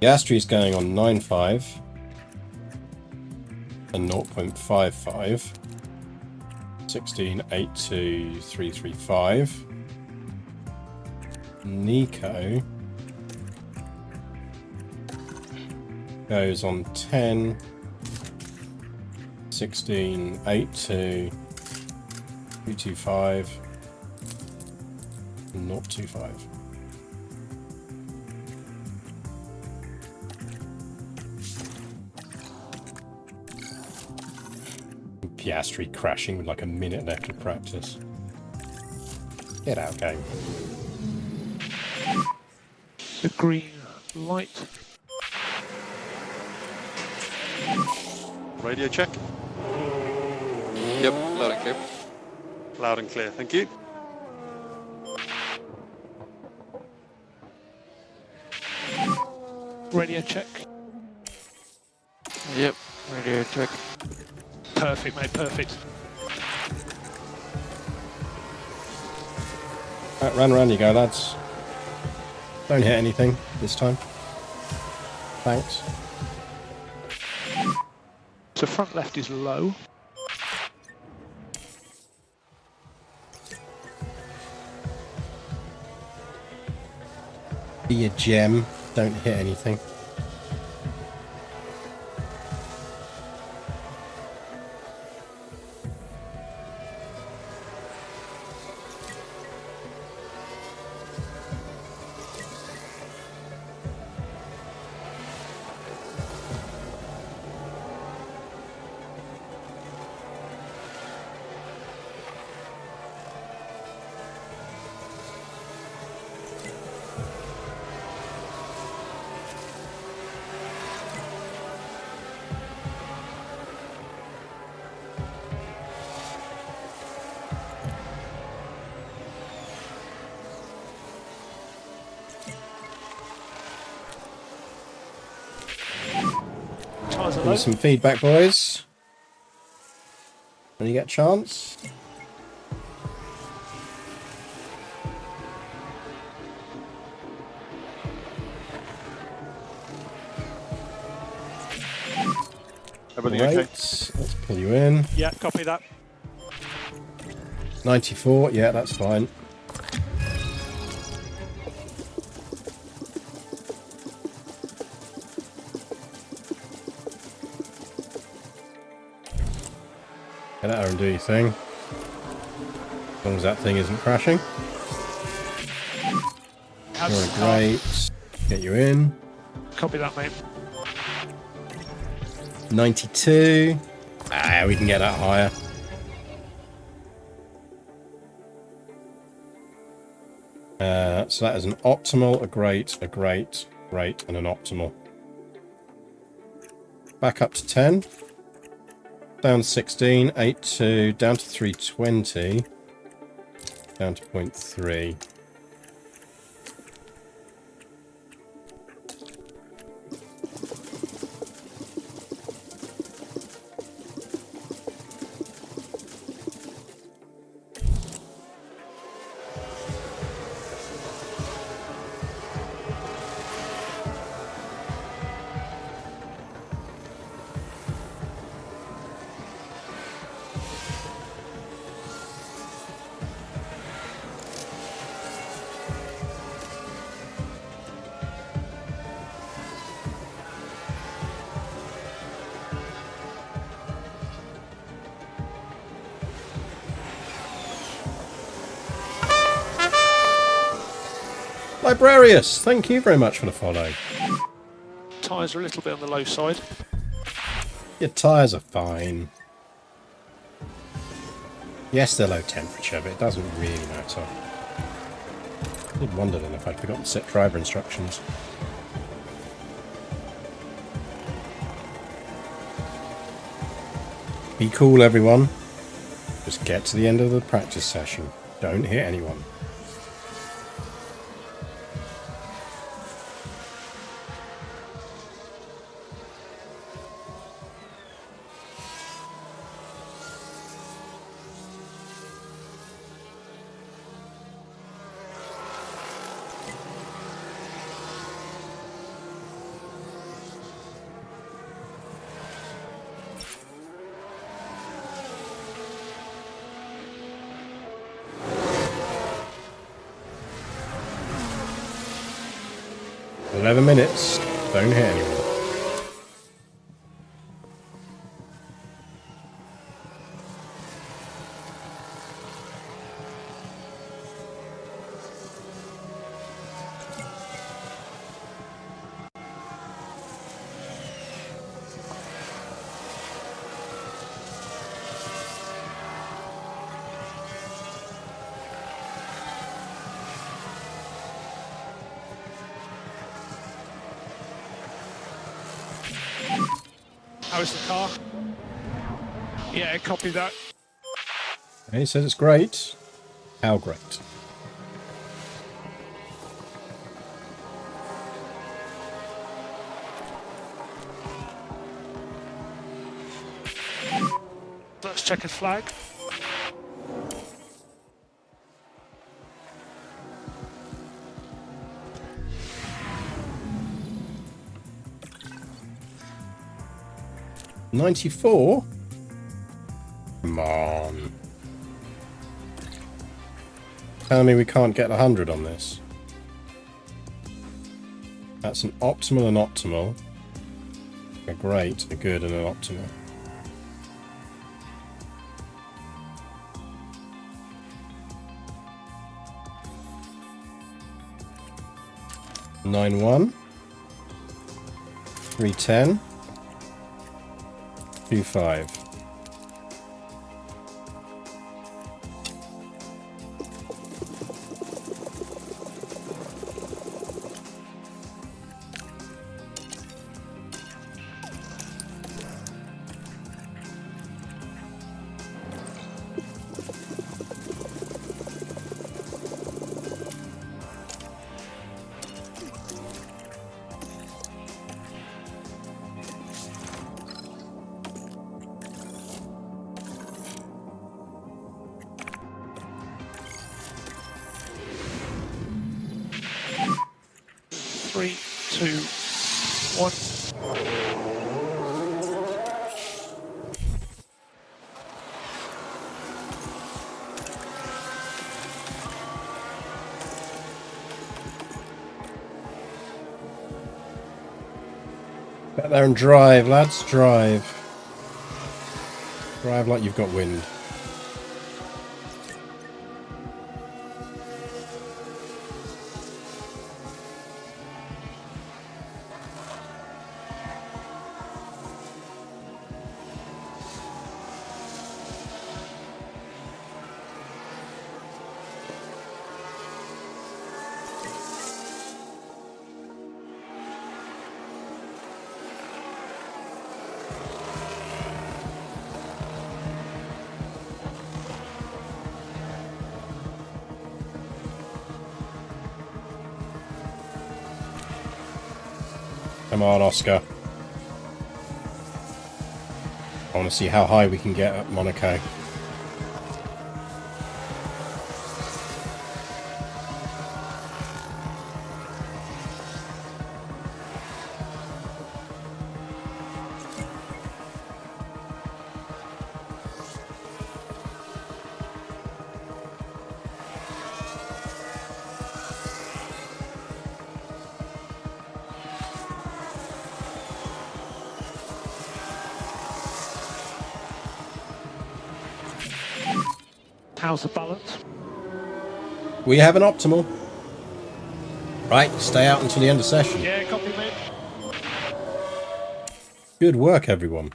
Piastri is going on 9.5 and 0.55. 16.82.335. Nico goes on 10, 16.82, 225, 0.25. Piastri crashing with like a minute left of practice. Get out, game. The green light. Radio check. Yep, loud and clear. Loud and clear, thank you. Radio check. Yep, radio check. Perfect, mate, perfect. Right, round you go, lads. Don't hit anything this time. Thanks. So front left is low. Be a gem. Don't hit anything. Tyres are Give low. me some feedback, boys. When you get a chance. Everything Right, okay? let's pull you in. Yeah, copy that. 94, yeah, that's fine. Get out there and do your thing. As long as that thing isn't crashing. You're great. Get you in. Copy that, mate. 92. Ah, we can get that higher. So that is an optimal, a great, and an optimal. Back up to 10. Down to 16, 82, down to 320. Down to 0.3. Librarius, thank you very much for the follow. Tyres are a little bit on the low side. Your tyres are fine. Yes, they're low temperature, but it doesn't really matter. I did wonder then if I'd forgotten to set driver instructions. Be cool, everyone. Just get to the end of the practice session. Don't hit anyone. 11 minutes. Don't hit anyone. How is the car? Yeah, copy that. He says it's great. How great? Let's check his flag. $94? Come on. Tell me we can't get 100 on this. That's an optimal and optimal. A great, a good, and an optimal. Nine one. 310. 25. Three, two, one. Get there and drive, lads, drive. Drive like you've got wind. Come on, Oscar. I want to see how high we can get at Monaco. How's the balance? We have an optimal. Right, stay out until the end of session. Yeah, copy, mate. Good work, everyone.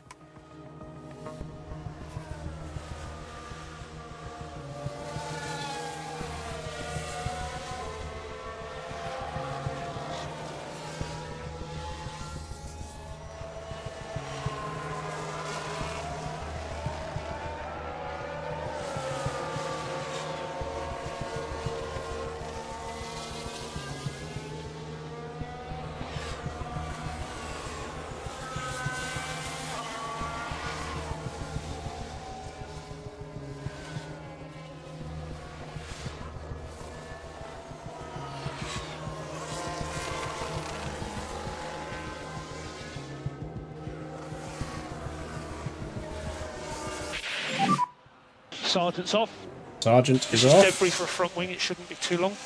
Sergeant's off. Sergeant is Just off. debris for a front wing, it shouldn't be too long.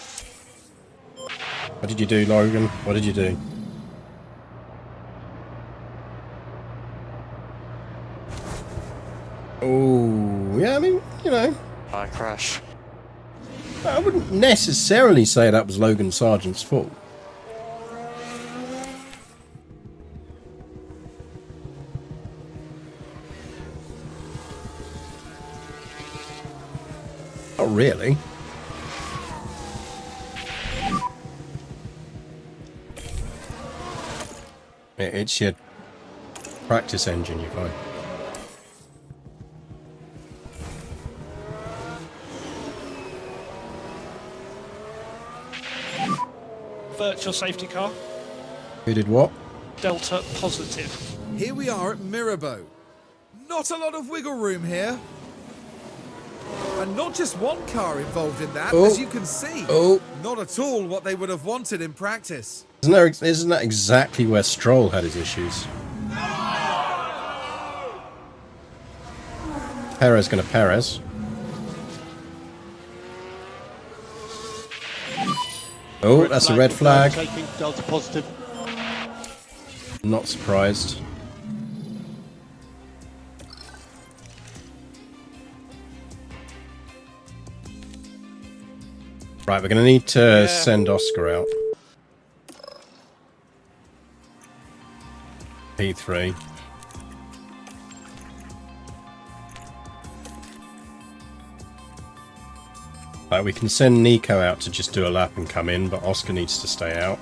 What did you do, Logan? What did you do? Oh, yeah, I mean, you know. I crash. I wouldn't necessarily say that was Logan Sargent's fault. Not really. It's your practice engine, you find. Virtual safety car. Who did what? Delta positive. Here we are at Mirabeau. Not a lot of wiggle room here. And not just one car involved in that, as you can see. Not at all what they would have wanted in practice. Isn't that exactly where Stroll had his issues? Perez going to Perez. Oh, that's a red flag. Taking Delta positive. Not surprised. Right, we're going to need to send Oscar out. P3. Right, we can send Nico out to just do a lap and come in, but Oscar needs to stay out.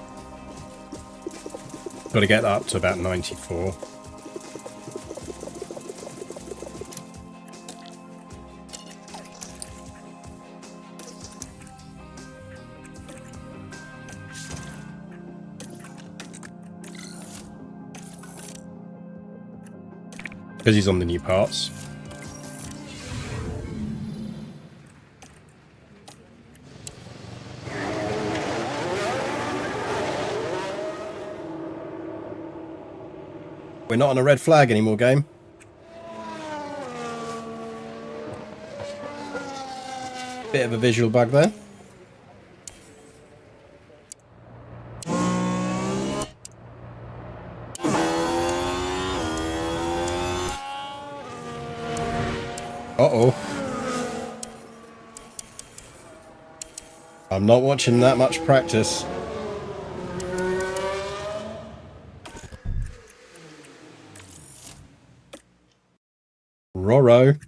Got to get up to about 94. Because he's on the new parts. We're not on a red flag anymore, game. Bit of a visual bug there. Uh-oh. I'm not watching that much practice. Roro.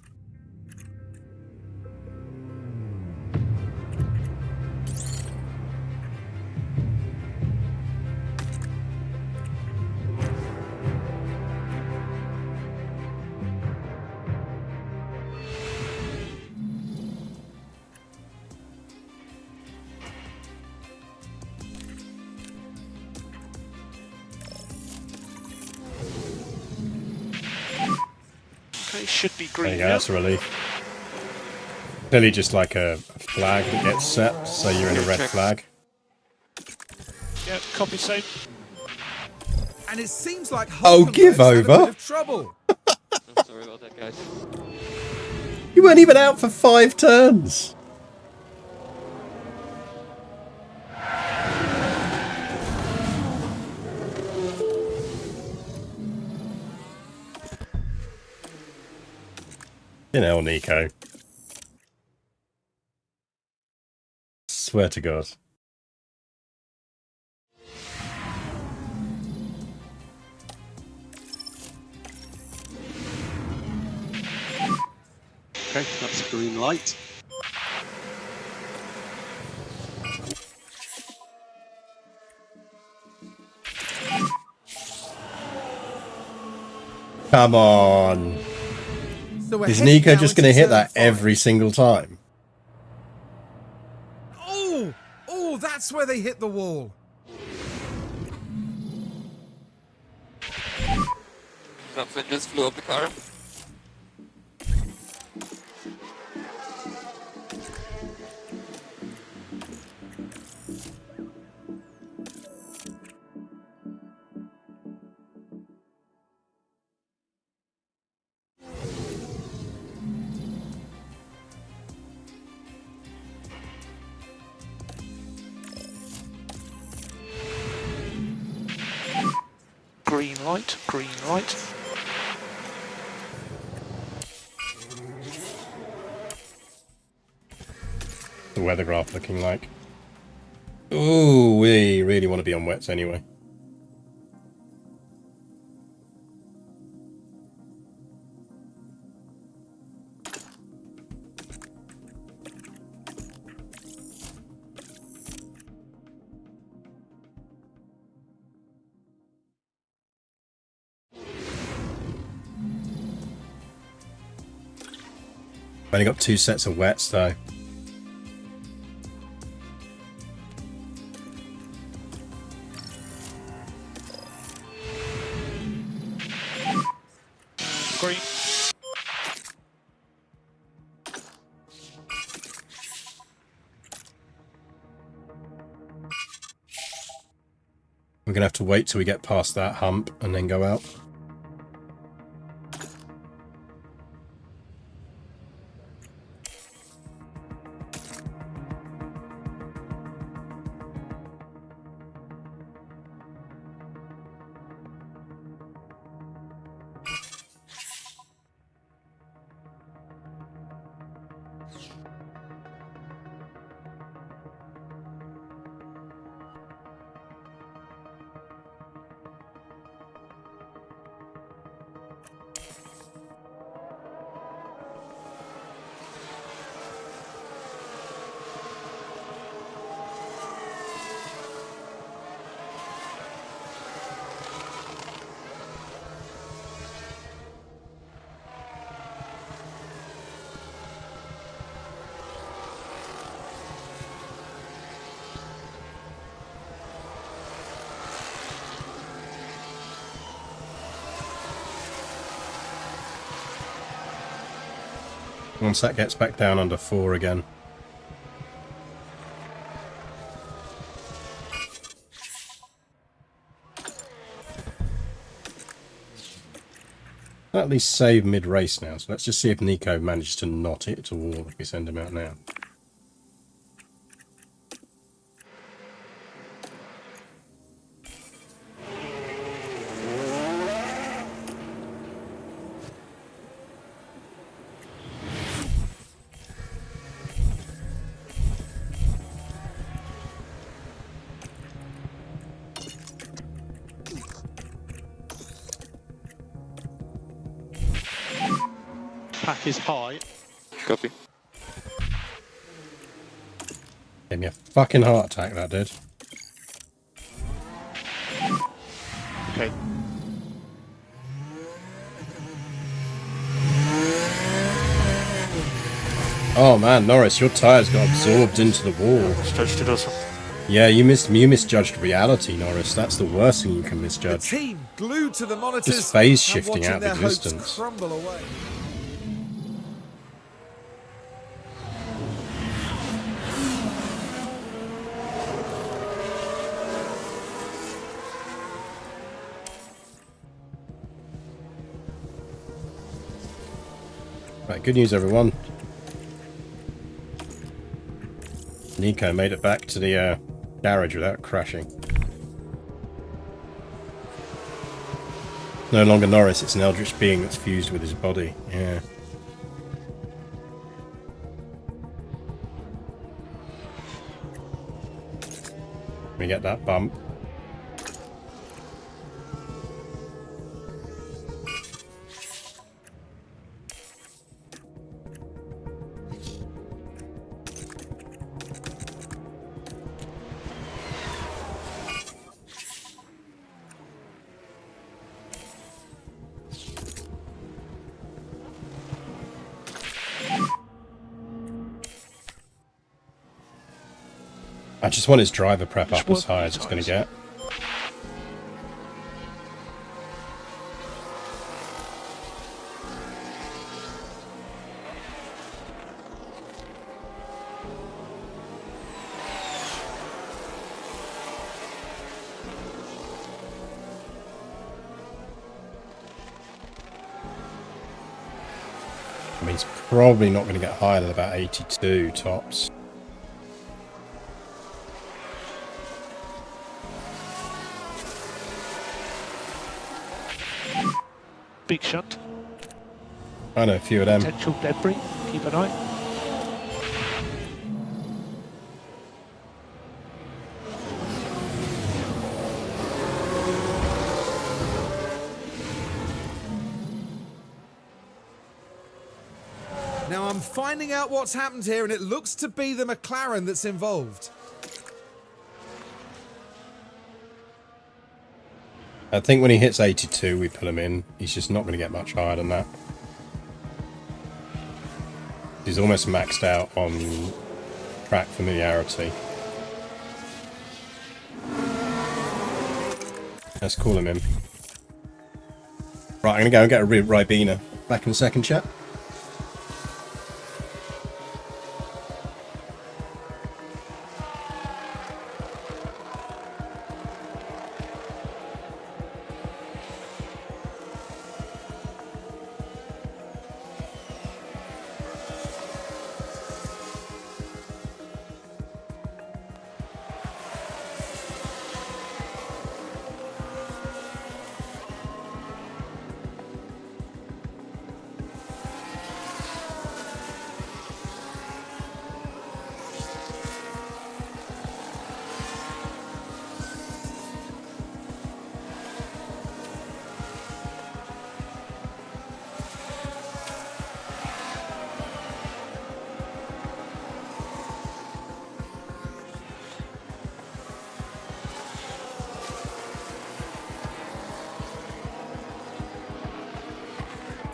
Okay, should be There green you go, now. that's a relief. Clearly just like a flag that gets set, so you're in a red flag. Yep, copy same. And it seems like Oh, give Hulkenberg's had a over. bit of trouble. I'm sorry about that, guys. You weren't even out for 5 turns. You know, Nico. Swear to God. Okay, that's a green light. Come on. So we're Is heading Nico now just into going to hit turn that 5. every single time? Oh, that's where they hit the wall. Something just flew up the car. Green light, green light. The weather graph looking like. Ooh, we really want to be on wets anyway. Only got 2 sets of wets though. Green. We're gonna have to wait till we get past that hump and then go out. Once that gets back down under 4 again. At least save mid-race now, so let's just see if Nico manages to not hit a wall if we send him out now. Pack is high. Copy. Gave me a fucking heart attack, that did. Okay. Oh man, Norris, your tyres got absorbed into the wall. Stretched it also. Yeah, you misjudged reality, Norris. That's the worst thing you can The misjudge. team glued to the monitors, Just phase and shifting watching out of their hopes existence. crumble away. Right, good news, everyone. Nico made it back to the garage without crashing. No longer Norris, it's an eldritch being that's fused with his body. Yeah. We get that bump. I just want his driver prep up as high as it's going to get. I mean, it's probably not going to get higher than about 82 tops. Big shunt. I know a few of them. Potential debris. Keep an eye. Now I'm finding out what's happened here, and it looks to be the McLaren that's involved. I think when he hits 82, we pull him in. He's just not going to get much higher than that. He's almost maxed out on track familiarity. Let's call him in. Right, I'm going to go and get a Ribena. Back in a second, chat.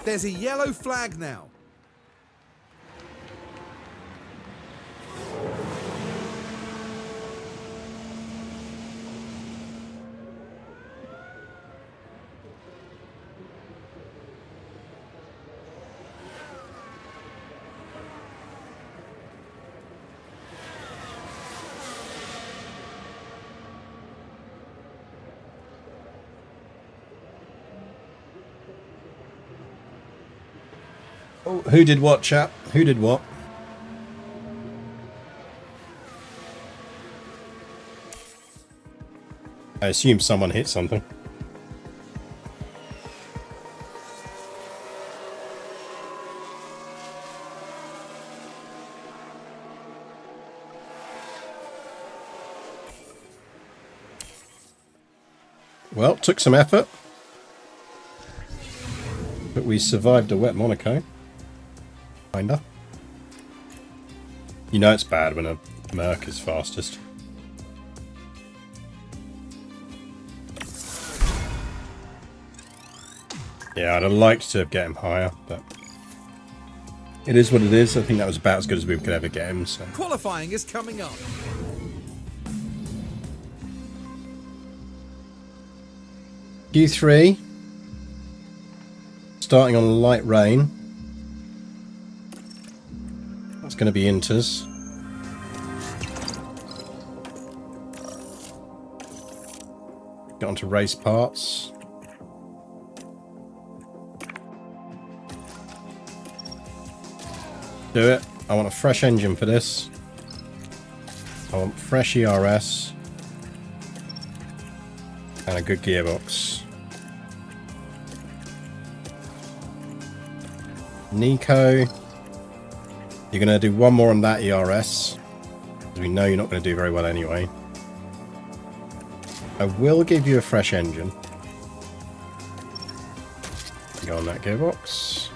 There's a yellow flag now. Oh, who did what, chap? Who did what? I assume someone hit something. Well, took some effort. But we survived a wet Monaco. Kinda. You know it's bad when a Merc is fastest. Yeah, I'd have liked to get him higher, but it is what it is. I think that was about as good as we could ever get him. So. Qualifying is coming up. Q3. Starting on light rain. That's going to be inters. Get onto race parts. Do it. I want a fresh engine for this. I want fresh ERS. And a good gearbox. Nico. You're going to do one more on that ERS. Because we know you're not going to do very well anyway. I will give you a fresh engine. Go on that gearbox.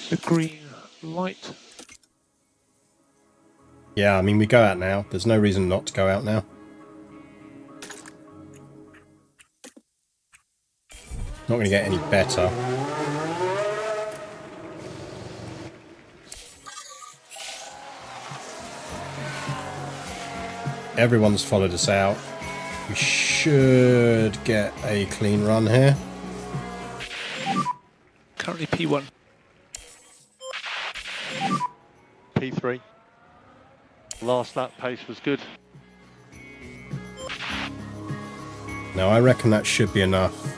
The green light. Yeah, I mean, we go out now. There's no reason not to go out now. Not going to get any better. Everyone's followed us out. We should get a clean run here. Currently P1. P3. Last lap pace was good. Now, I reckon that should be enough.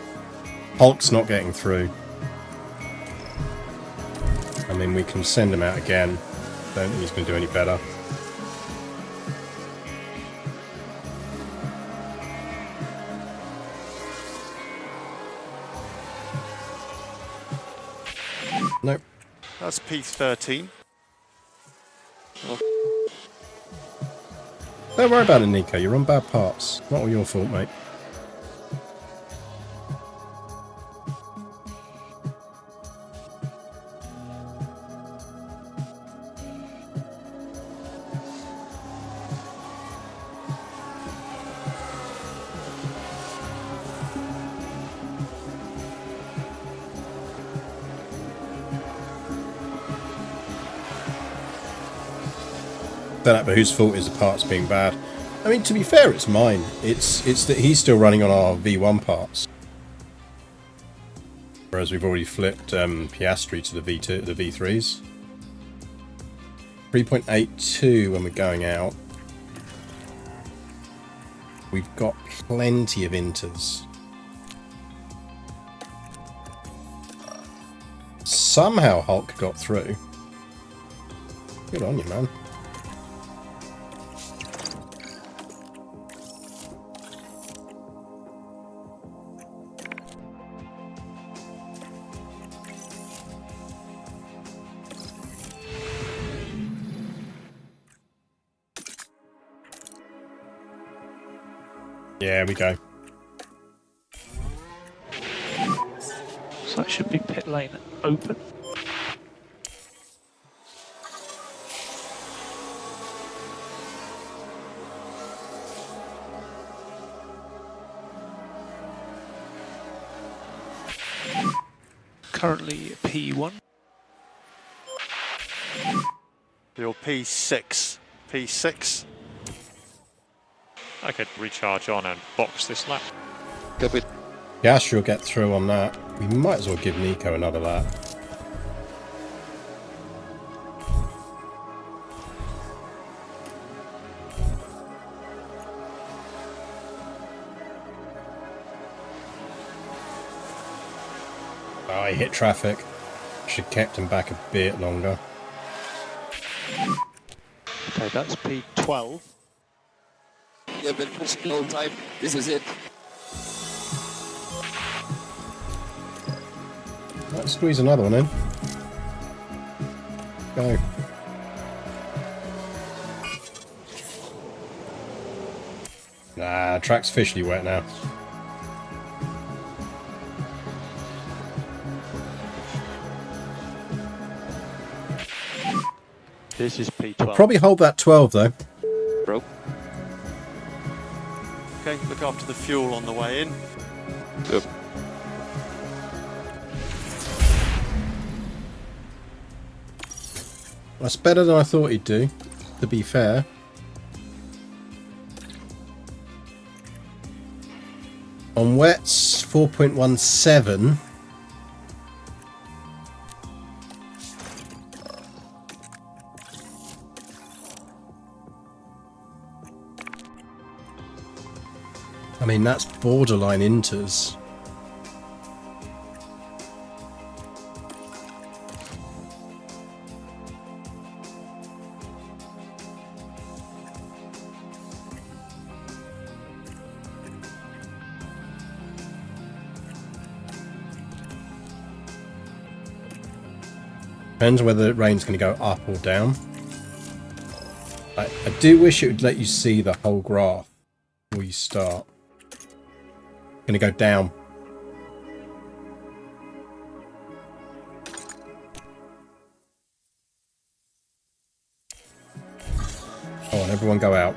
Hulk's not getting through. I mean, we can send him out again. Don't think he's going to do any better. Nope. That's P13. Don't worry about it, Nico. You're on bad parts. Not all your fault, mate. Don't know, but whose fault is the parts being bad? I mean, to be fair, it's mine. It's that he's still running on our V1 parts, whereas we've already flipped Piastri to the V2, the V3s. 3.82 when we're going out. We've got plenty of inters. Somehow Hulk got through. Good on you, man. Yeah, we go. So that should be pit lane open. Currently P1. You're P6. P6. I could recharge on and box this lap. Good with Yeah, sure, get through on that. We might as well give Nico another lap. Oh, he hit traffic. Should have kept him back a bit longer. Okay, that's P12. You've been pushing all the time. This is it. Let's squeeze another one in. Go. Nah, track's officially wet now. This is P12. Probably hold that 12 though. Bro. Okay, look after the fuel on the way in. Yep. That's better than I thought he'd do, to be fair. On wets, 4.17. I mean, that's borderline inters. Depends whether the rain's going to go up or down. I do wish it would let you see the whole graph before you start. Going to go down. Come on, everyone go out.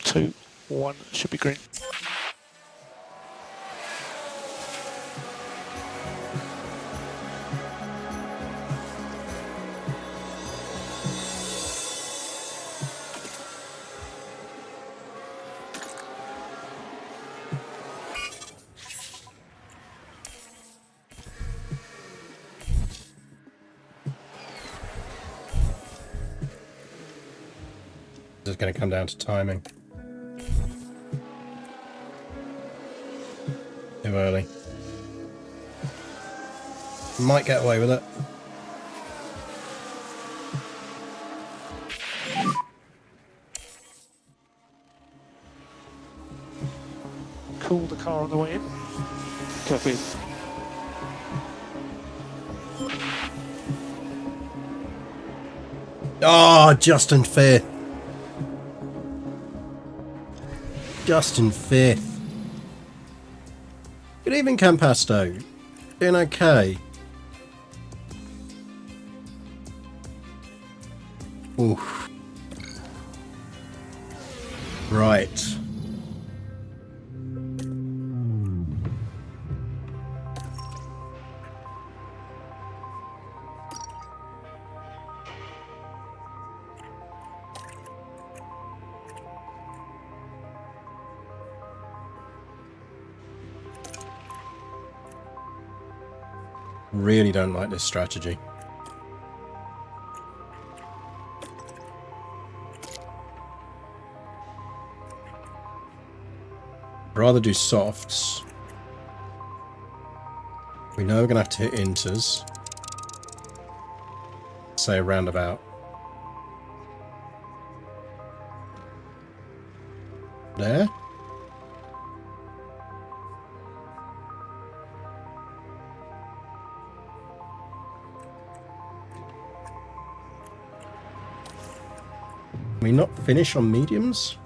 2, 1, should be green. It's going to come down to timing. Too early. Might get away with it. Cool the car on the way in. Copy. Oh, Justin fifth. Justin fifth. Good evening, Campasto. Doing okay. Oof. Right. Really don't like this strategy. Rather do softs. We know we're gonna have to hit inters. Say a roundabout. There. Can we not finish on mediums?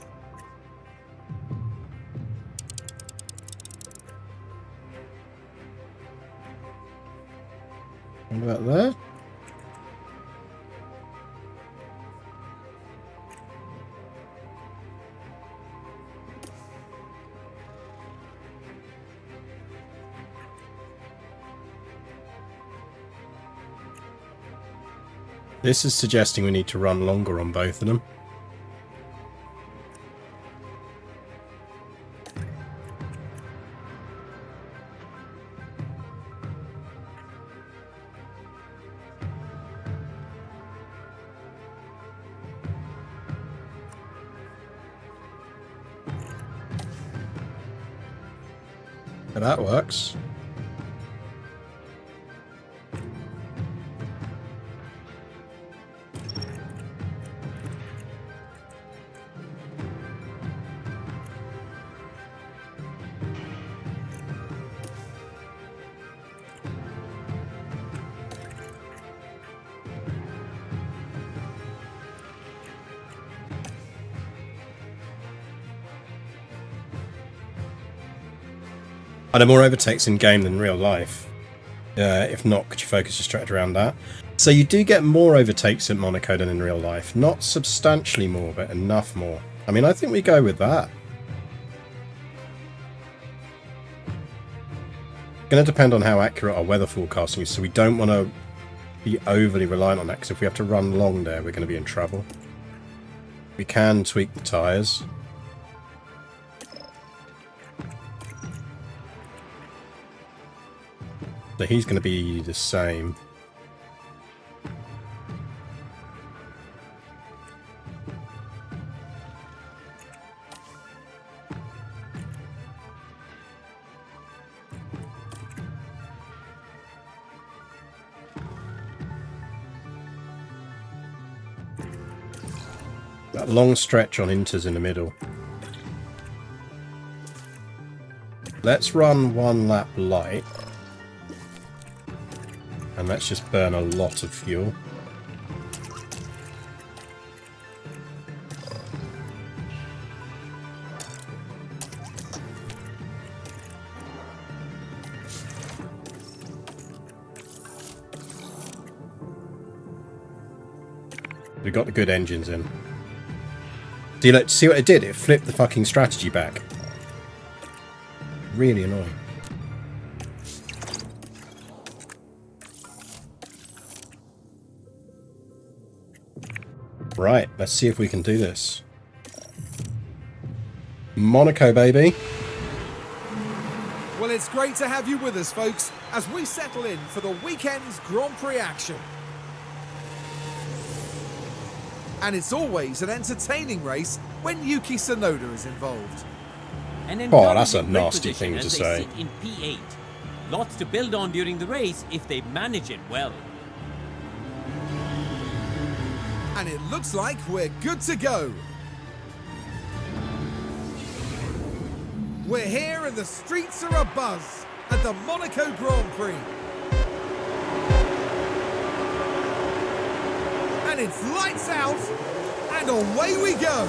What about there? This is suggesting we need to run longer on both of them. That works. Are there more overtakes in game than real life? If not, could you focus your strategy around that? So you do get more overtakes in Monaco than in real life. Not substantially more, but enough more. I mean, I think we go with that. Going to depend on how accurate our weather forecasting is, so we don't want to be overly reliant on that, because if we have to run long there, we're going to be in trouble. We can tweak the tyres. So he's going to be the same. That long stretch on inters in the middle. Let's run one lap light. And let's just burn a lot of fuel. We got the good engines in. See what it did? It flipped the fucking strategy back. Really annoying. Right, let's see if we can do this. Monaco, baby. Well, it's great to have you with us, folks, as we settle in for the weekend's Grand Prix action. And it's always an entertaining race when Yuki Tsunoda is involved. And Oh, that's a nasty thing to say. In P8. Lots to build on during the race if they manage it well. And it looks like we're good to go. We're here and the streets are abuzz at the Monaco Grand Prix. And it's lights out and away we go.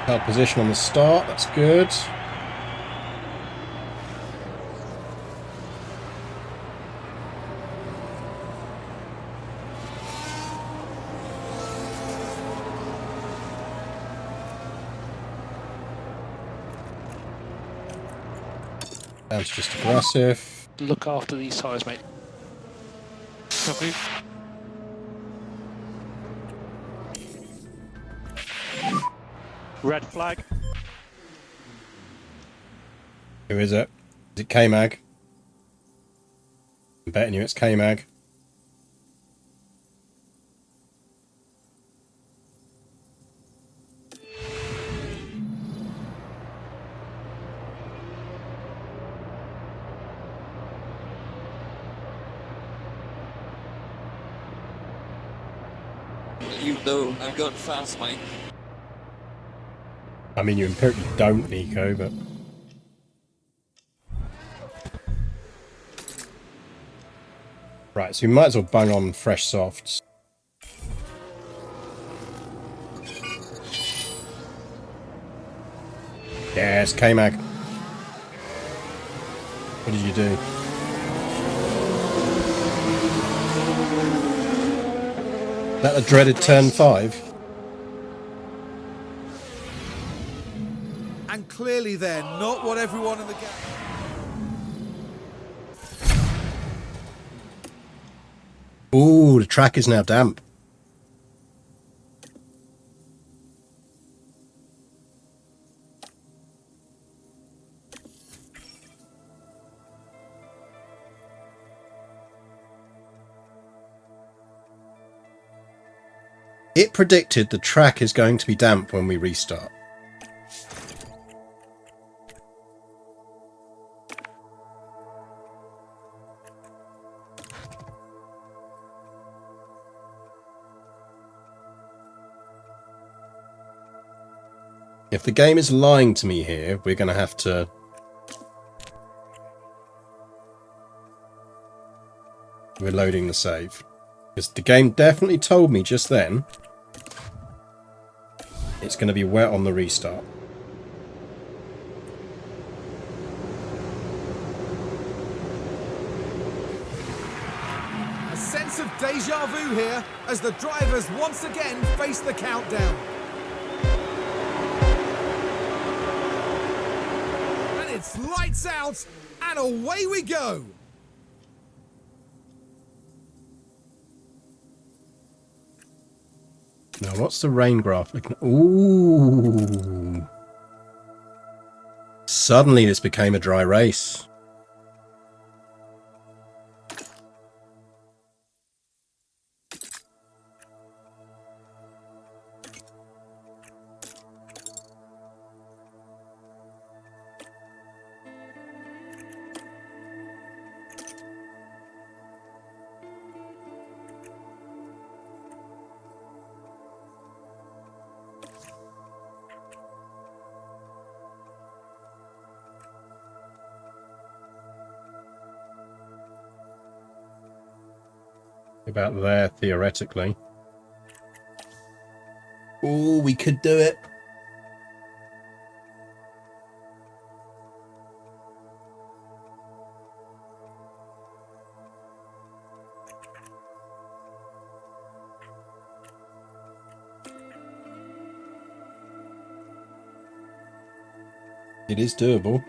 Held position on the start, that's good. That's just aggressive. Look after these tyres, mate. Copy. Red flag. Who is it? Is it K-Mag? I'm betting you it's K-Mag. You know I'm going fast, mate. I mean, you empirically don't, Nico, but... Right, so we might as well bung on fresh softs. Yes, K-Mag. What did you do? That a dreaded turn 5? And clearly they're not what everyone in the game... Ooh, the track is now damp. It predicted the track is going to be damp when we restart. If the game is lying to me here, we're going to have to... We're loading the save. Because the game definitely told me just then it's going to be wet on the restart. A sense of deja vu here as the drivers once again face the countdown. And it's lights out and away we go. Now, what's the rain graph looking? Ooh. Suddenly this became a dry race. About there, theoretically. Oh, we could do it. It is doable.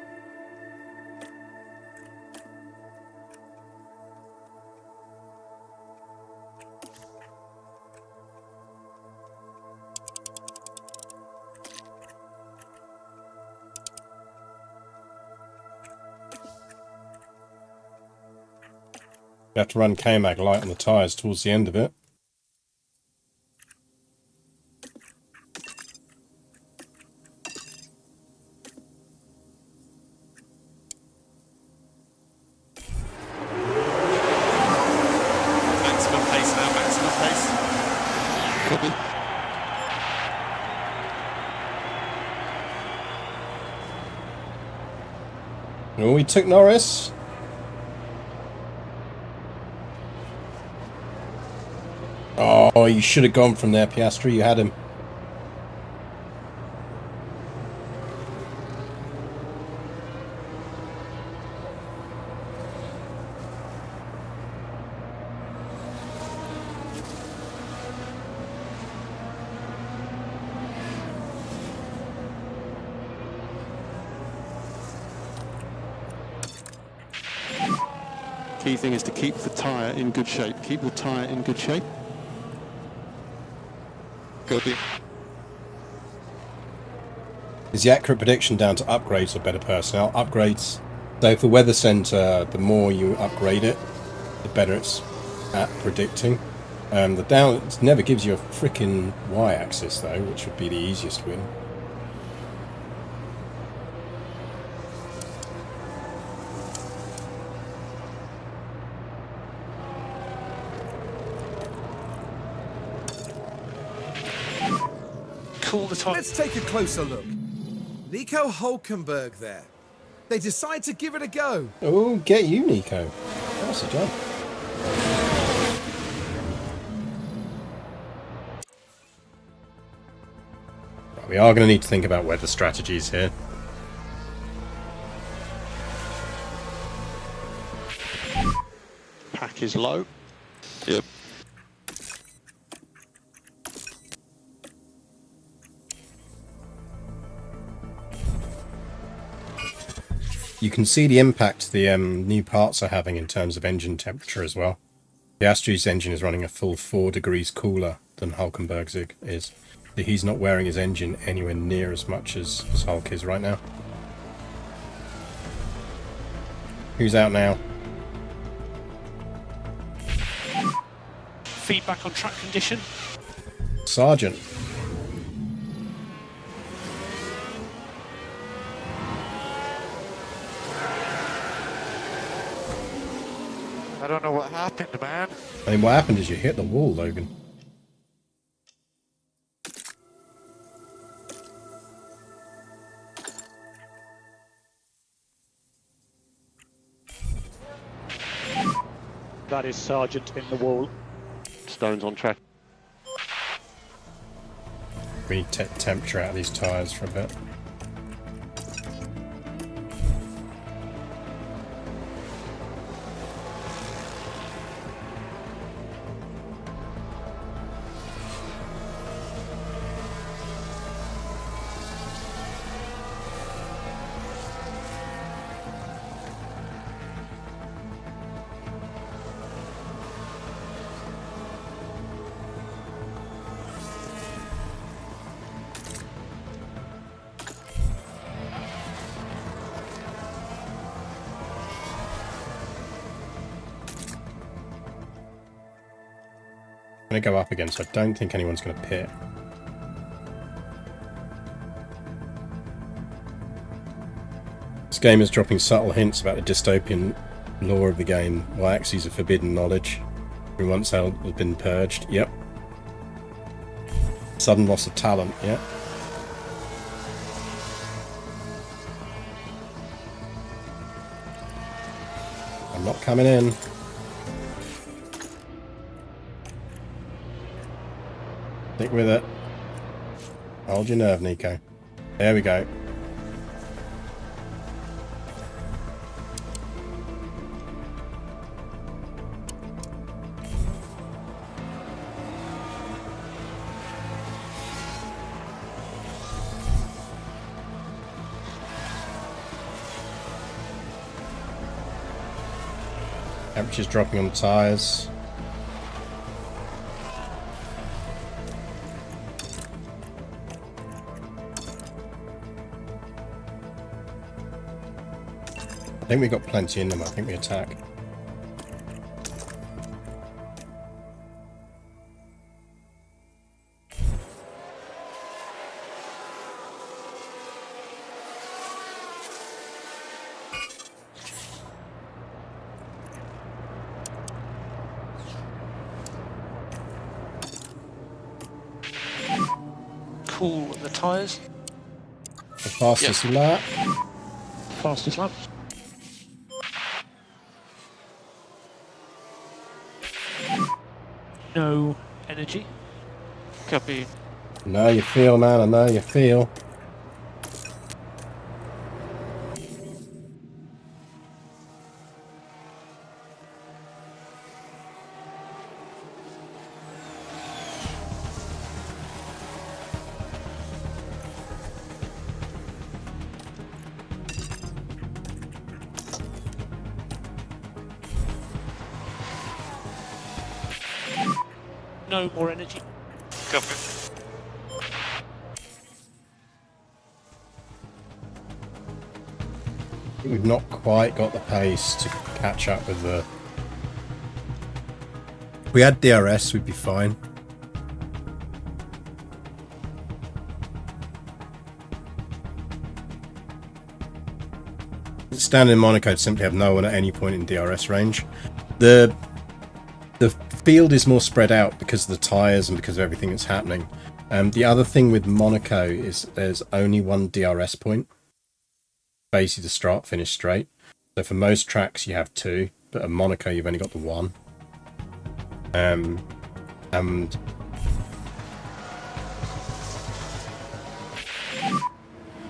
You have to run K-Mag light on the tyres towards the end of it. Oh, we took Norris. Oh, you should have gone from there, Piastri. You had him. Key thing is to keep the tyre in good shape. Keep the tyre in good shape. Good. Is the accurate prediction down to upgrades or better personnel? Upgrades. So for Weather Centre, the more you upgrade it, the better it's at predicting. The down it never gives you a freaking y-axis though, which would be the easiest win. Cool the tyre. Let's take a closer look. Nico Hulkenberg there. They decide to give it a go. Oh, get you, Nico. That's a job. Right, we are going to need to think about weather strategies here. Pack is low. Yep. You can see the impact the new parts are having in terms of engine temperature as well. The Piastri's engine is running a full 4 degrees cooler than Hulkenberg's is. He's not wearing his engine anywhere near as much as Hulk is right now. Who's out now? Feedback on track condition. Sergeant. I don't know what happened, man. I mean, what happened is you hit the wall, Logan. That is Sergeant in the wall. Stones on track. We need to take the temperature out of these tyres for a bit. Going to go up again, so I don't think anyone's going to pit. This game is dropping subtle hints about the dystopian lore of the game. Y-axes are forbidden knowledge. We once held has been purged. Yep. Sudden loss of talent. Yep. I'm not coming in. Stick with it. Hold your nerve, Nico. There we go. Temperature's dropping on the tyres. I think we got plenty in them. I think we attack. Cool the tyres. The fastest lap. Fastest lap. No energy. Copy. Know you feel, man. I know you feel. No more energy. Copy. I think we've not quite got the pace to catch up with the... If we had DRS, we'd be fine. Standing in Monaco, to simply have no one at any point in DRS range. The field is more spread out because of the tyres and because of everything that's happening. The other thing with Monaco is there's only one DRS point. Basically the start finish straight. So for most tracks you have two, but at Monaco you've only got the one. And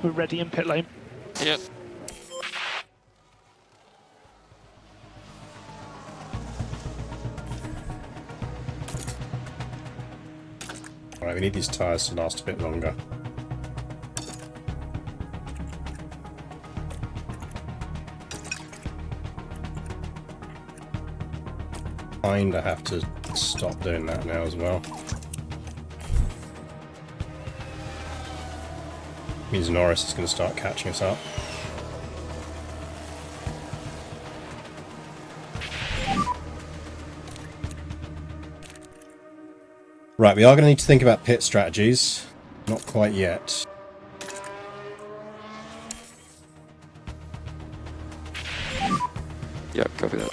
We're ready in pit lane. Yep. alright, we need these tyres to last a bit longer. Kinda have to stop doing that now as well. Means Norris is going to start catching us up. Right, we are going to need to think about pit strategies. Not quite yet. Yeah, copy that.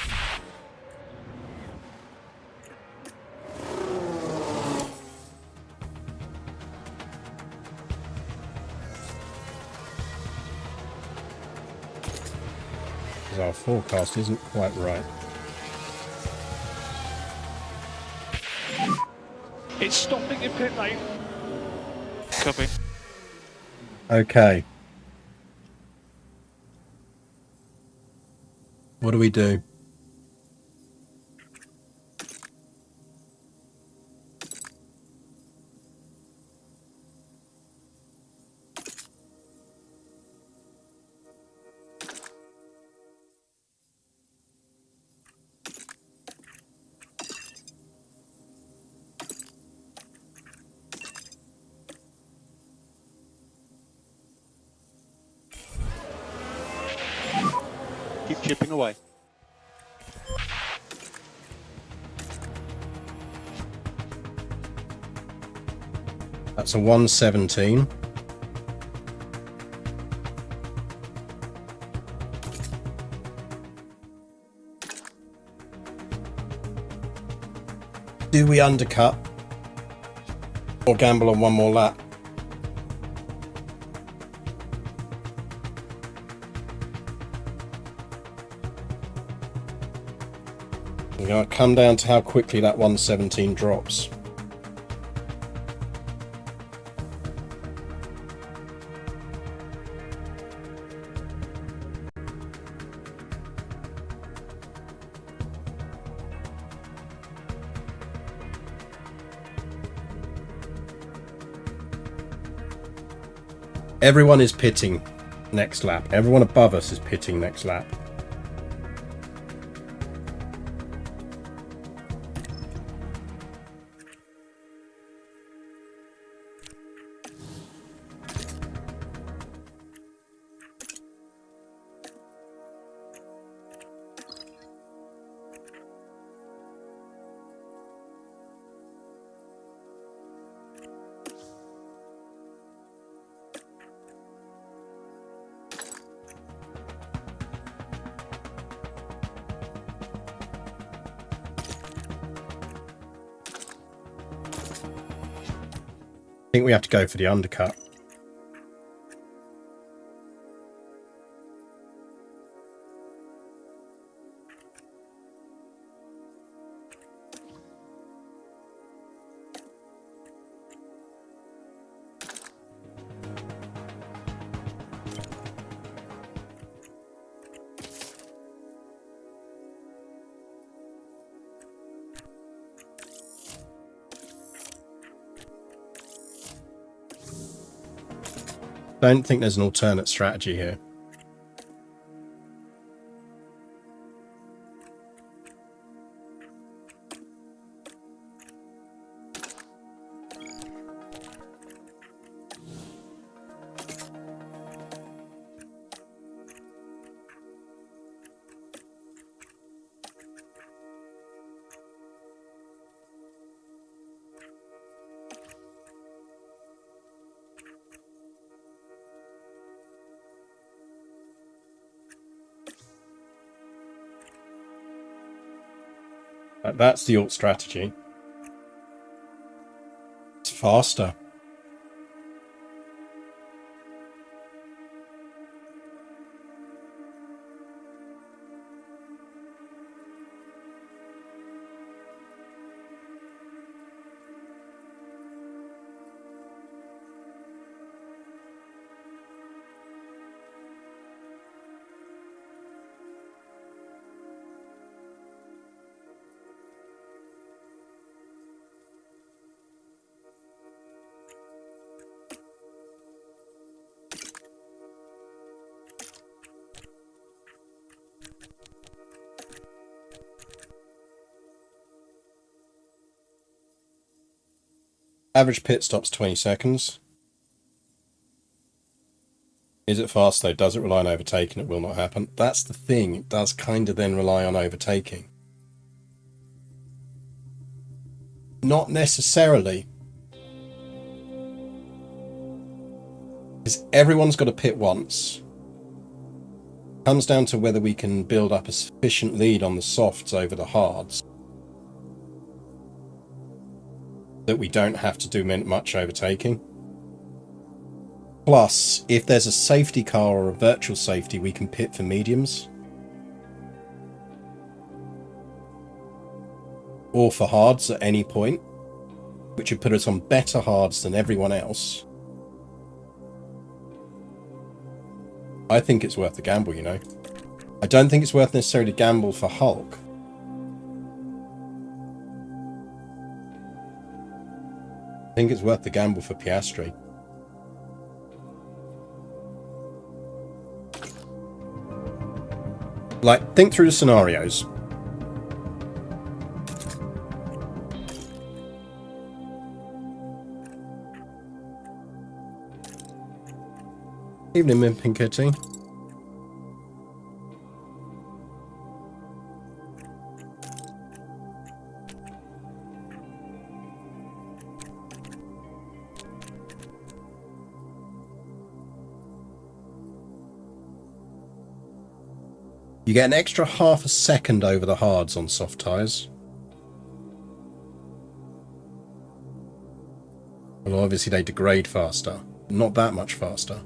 Because our forecast isn't quite right. It's stopping in pit lane. Copy. Okay. What do we do? Keep chipping away. That's a 117. Do we undercut or gamble on one more lap? We're going to come down to how quickly that 117 drops. Everyone is pitting next lap. Everyone above us is pitting next lap. I think we have to go for the undercut. don't think there's an alternate strategy here. That's the alt strategy. It's faster. Average pit stop's 20 seconds. Is it fast though? Does it rely on overtaking? It will not happen. That's the thing. It does kind of then rely on overtaking. Not necessarily. Because everyone's got to pit once. Comes down to whether we can build up a sufficient lead on the softs over the hards that we don't have to do much overtaking. Plus, if there's a safety car or a virtual safety, we can pit for mediums. Or for hards at any point, which would put us on better hards than everyone else. I think it's worth the gamble, you know. I don't think it's worth necessarily to gamble for Hulk. I think it's worth the gamble for Piastri. Like, think through the scenarios. Evening, Mimpin Kitty. You get an extra half a second over the hards on soft tyres. Well, obviously they degrade faster. Not that much faster.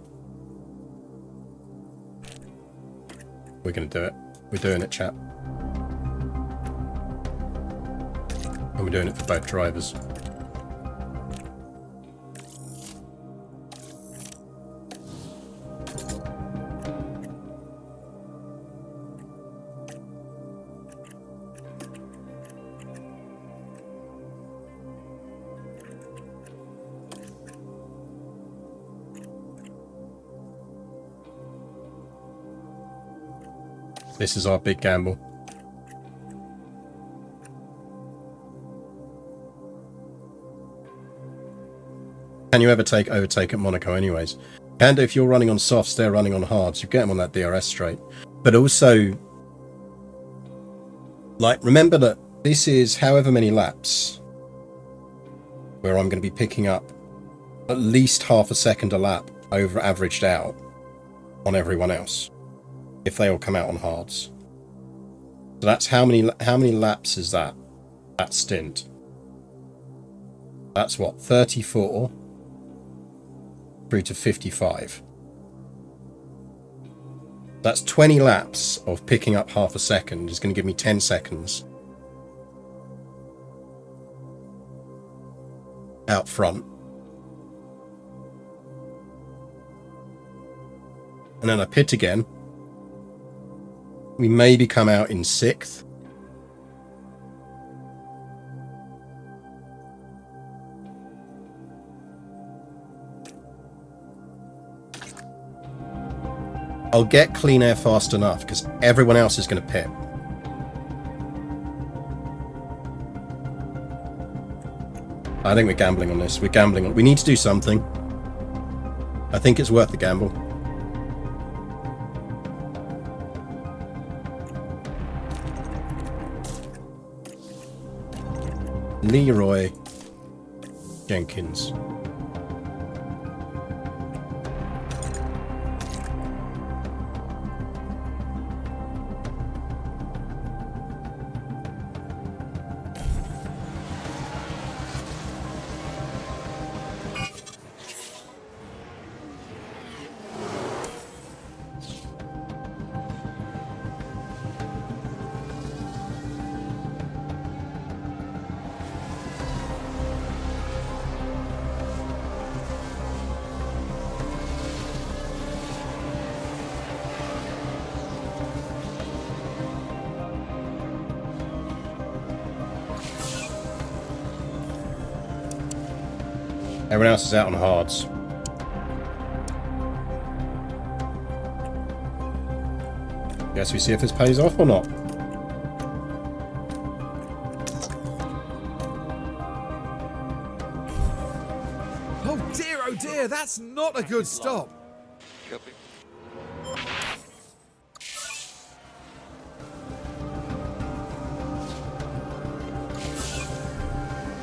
We're going to do it. We're doing it, chap. And we're doing it for both drivers. This is our big gamble. Can you ever overtake at Monaco anyways? And if you're running on softs, they're running on hards. You get them on that DRS straight. But also, like, remember that this is however many laps where I'm going to be picking up at least half a second a lap over averaged out on everyone else. If they all come out on hards. So that's how many laps is that? That stint. That's what, 34 through to 55. That's 20 laps of picking up half a second is going to give me 10 seconds out front. And then I pit again. We maybe come out in 6th. I'll get clean air fast enough because everyone else is going to pit. I think we're gambling on this. We're gambling on. We need to do something. I think it's worth the gamble. Leroy Jenkins. Everyone else is out on hards. Guess we see if this pays off or not. Oh dear, that's not a good stop. Copy.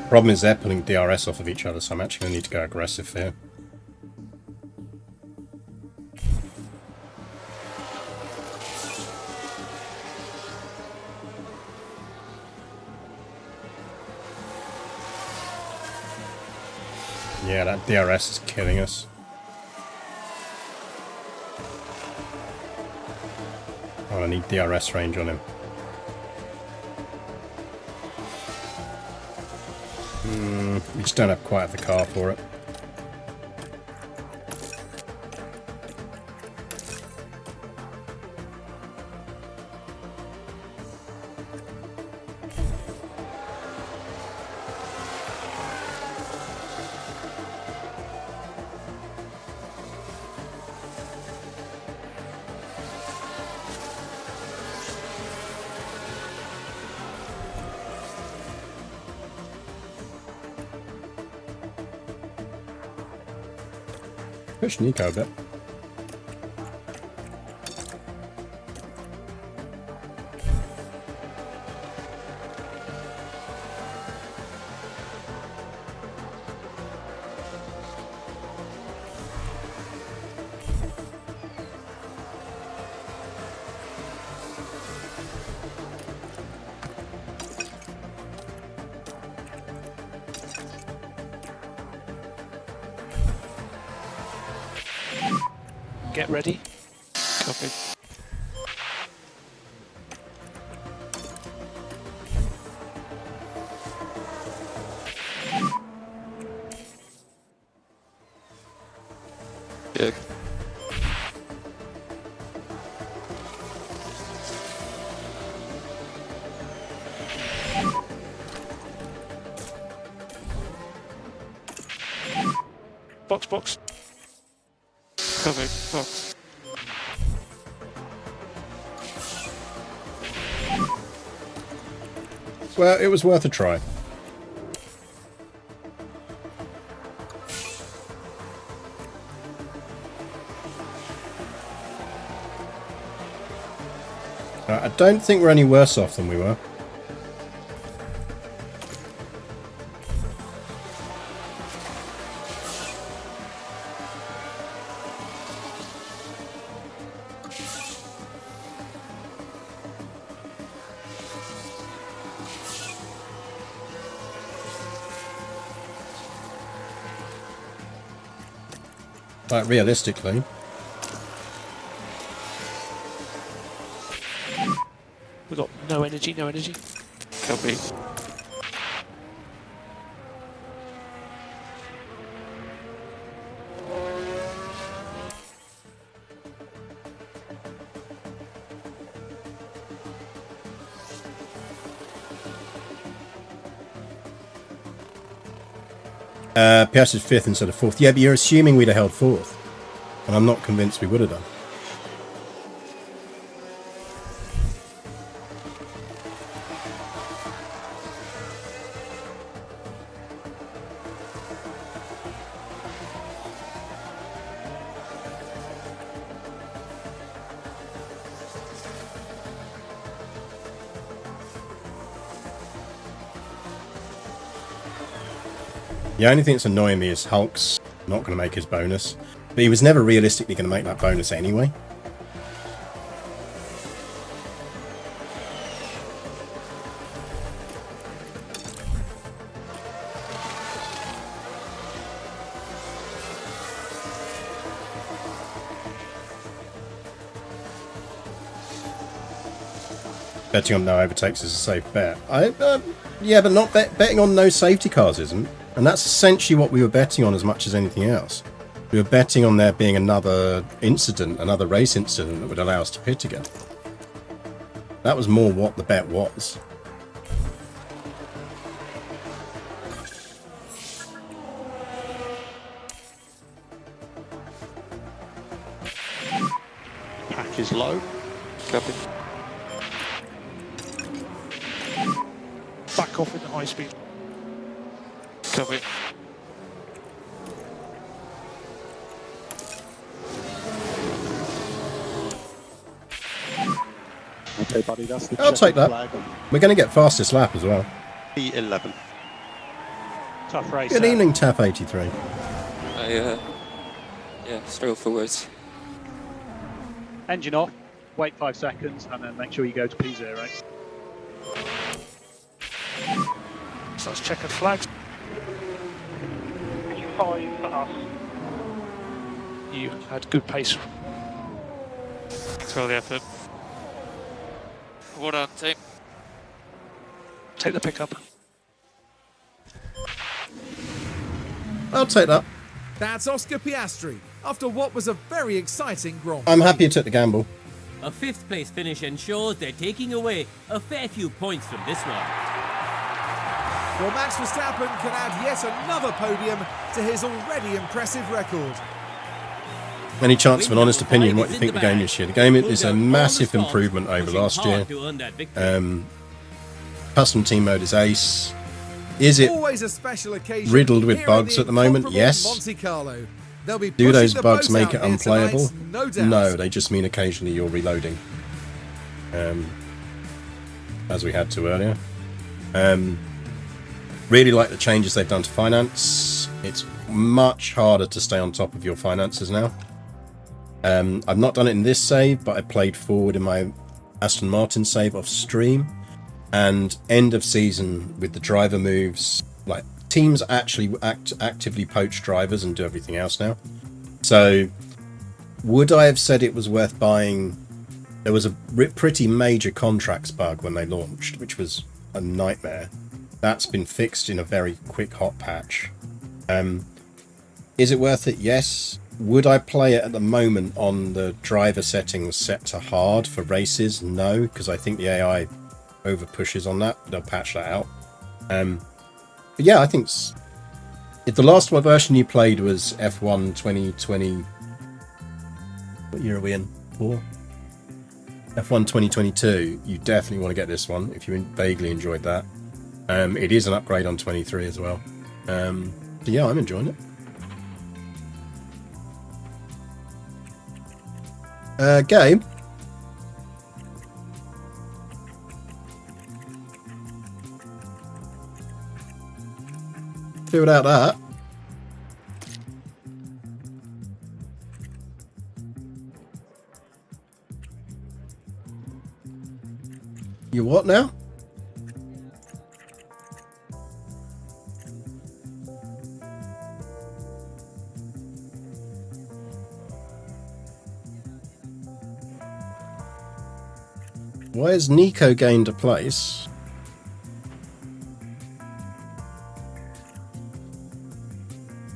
Problem is they're pulling DRS off of each other, so I'm actually going to need to go aggressive here. Yeah, that DRS is killing us. Oh, I need DRS range on him. We just don't have quite the car for it. Push Nico a bit. Get ready. Copy. Yeah. Box. Copy. Box. Well, it was worth a try. I don't think we're any worse off than we were. But realistically, We've got no energy. Copy. Piastri is 5th instead of 4th. Yeah, but you're assuming we'd have held 4th. And I'm not convinced we would have done. The only thing that's annoying me is Hulk's not going to make his bonus. But he was never realistically going to make that bonus anyway. Betting on no overtakes is a safe bet. Yeah, but not betting on no safety cars isn't. And that's essentially what we were betting on as much as anything else. We were betting on there being another incident, another race incident that would allow us to pit again. That was more what the bet was. Pack is low. Copy. Back off in the high speed. Copy. Okay, buddy, that's the I'll take that. flag. We're going to get fastest lap as well. P11. Tough race. Good evening, TAF83. Yeah, struggle for words. Engine off, wait 5 seconds, and then make sure you go to P0. So let's check the flags. P5 for us. You had good pace. Thanks for all the effort. Well done, team. Take the pickup. I'll take that. That's Oscar Piastri, after what was a very exciting Grand Prix. I'm happy you took the gamble. A 5th place finish ensures they're taking away a fair few points from this one. Well, Max Verstappen can add yet another podium to his already impressive record. Any chance of an honest opinion what you think the game this year? The game is a massive improvement over last year. Custom team mode is ace. Is it Always a special occasion riddled with here bugs the at the moment? incomparable Yes. Monte Carlo. They'll be Do pushing those the bugs boat make out it here unplayable? tonight, no doubt. No, they just mean occasionally you're reloading. As we had to earlier. Really like the changes they've done to finance. It's much harder to stay on top of your finances now. I've not done it in this save, but I played forward in my Aston Martin save off stream. And end of season with the driver moves, like teams actually actively poach drivers and do everything else now. So would I have said it was worth buying? There was a pretty major contracts bug when they launched, which was a nightmare. That's been fixed in a very quick hot patch. Is it worth it? Yes. Would I play it at the moment on the driver settings set to hard for races? No, because I think the AI over pushes on that. They'll patch that out. But yeah, I think if the last one version you played was F1 2020, what year are we in? 4? F1 2022, you definitely want to get this one if you vaguely enjoyed that. It is an upgrade on 23 as well. So yeah, I'm enjoying it. Gabe? Filled out that. You what now? Why has Nico gained a place?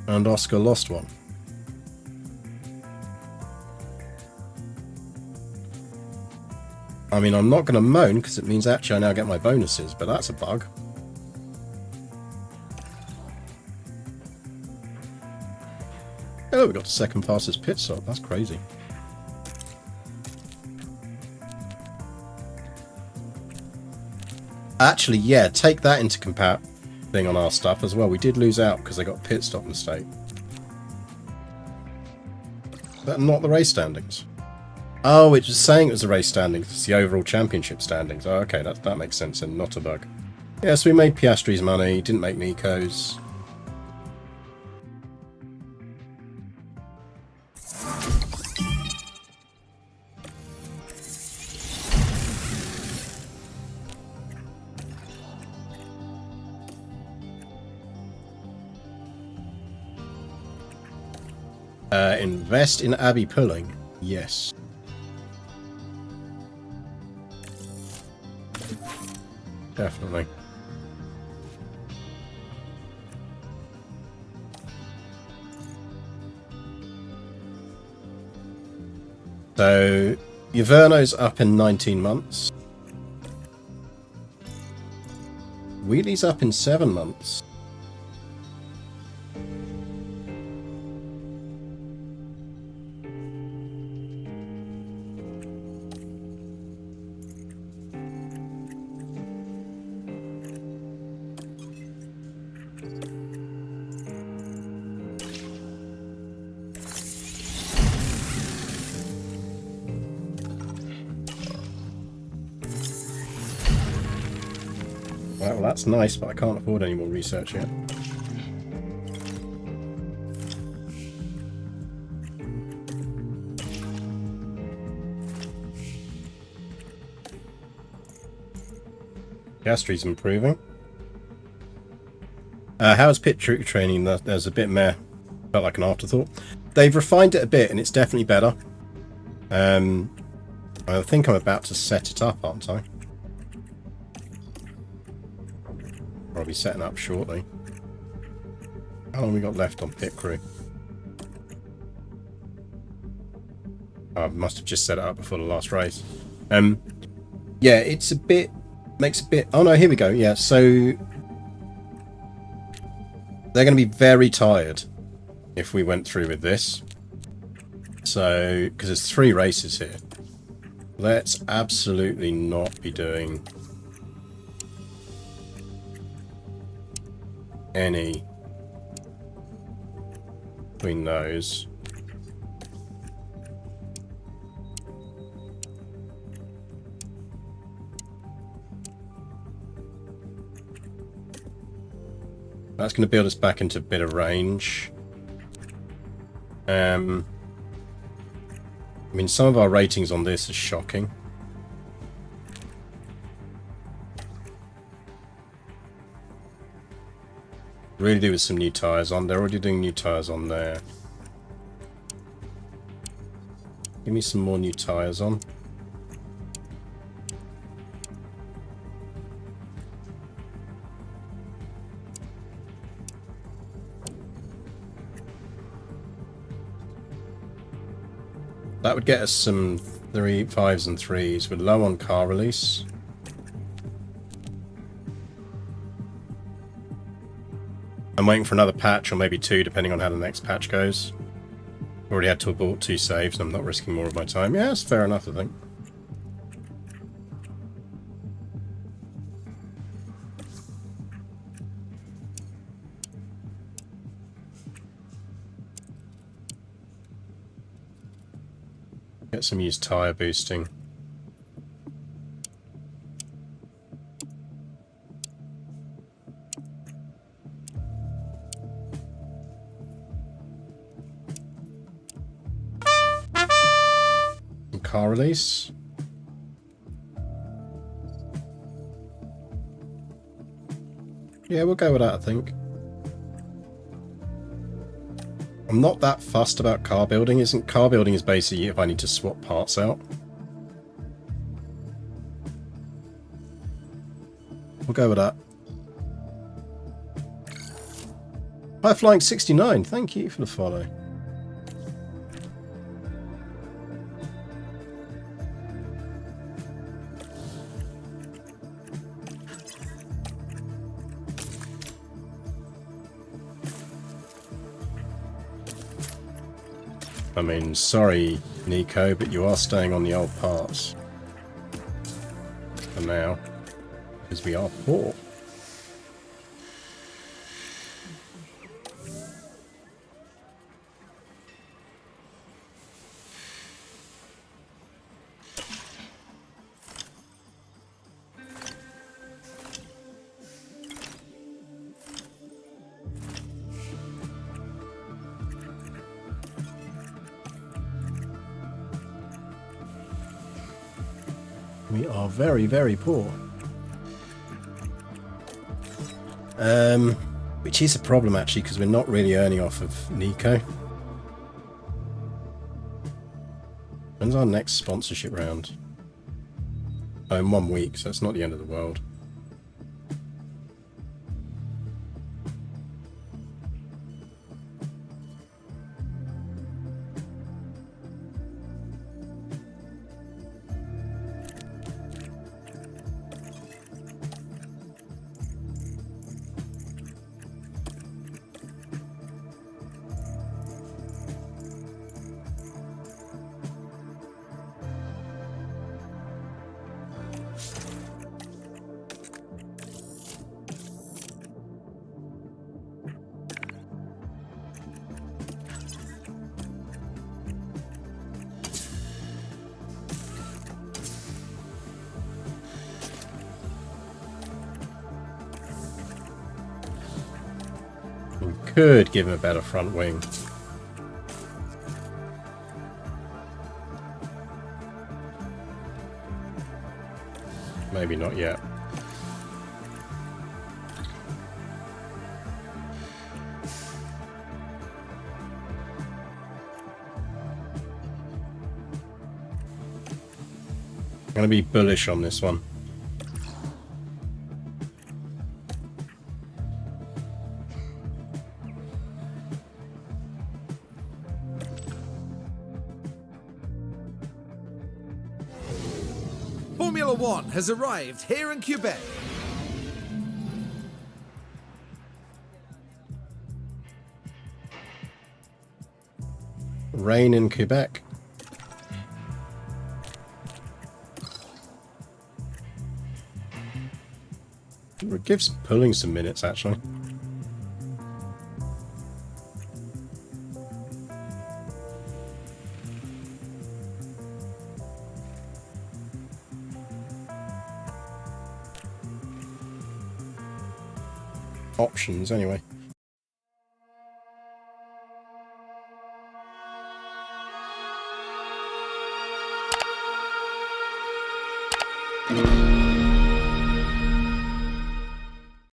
And Oscar lost one. I mean, I'm not going to moan because it means actually I now get my bonuses, but that's a bug. Oh, we got the second fastest pit stop. That's crazy. Actually, yeah, take that into thing on our stuff as well. We did lose out because they got pit stop mistake. But not the race standings. Oh, it was saying it was the race standings. It's the overall championship standings. Oh, okay, that makes sense and not a bug. Yeah, so we made Piastri's money, didn't make Nico's. Invest in Abbey Pulling. Yes. Definitely. So, Yaverno's up in 19 months. Wheatley's up in 7 months. Well, that's nice, but I can't afford any more research yet. Gastry's improving. How's pit trick training? There's a bit meh. Felt like an afterthought. They've refined it a bit, and it's definitely better. I think I'm about to set it up, aren't I? I'll be setting up shortly. How long have we got left on pit crew? Oh, I must have just set it up before the last race. Yeah, it's a bit... Makes a bit... Oh no, here we go. Yeah, so... They're going to be very tired if we went through with this. So, because there's 3 races here. Let's absolutely not be doing any between those. That's going to build us back into a bit of range. I mean, some of our ratings on this are shocking. Really do with some new tyres on. They're already doing new tyres on there. Give me some more new tyres on. That would get us some 5s and 3s. We're low on car release. I'm waiting for another patch, or maybe 2, depending on how the next patch goes. Already had to abort 2 saves, and I'm not risking more of my time. Yeah, that's fair enough, I think. Get some used tyre boosting. Some car release. Yeah, we'll go with that, I think. I'm not that fussed about car building. Car building is basically if I need to swap parts out. We'll go with that. High Flying 69, thank you for the follow. I mean, sorry, Nico, but you are staying on the old parts. For now. Because we are poor. We are very, very poor. Which is a problem, actually, because we're not really earning off of Nico. When's our next sponsorship round? Oh, in 1 week, so it's not the end of the world. Could give him a better front wing. Maybe not yet. I'm going to be bullish on this one. Formula One has arrived here in Quebec. Rain in Quebec. It gives pulling some minutes, actually. Options, anyway.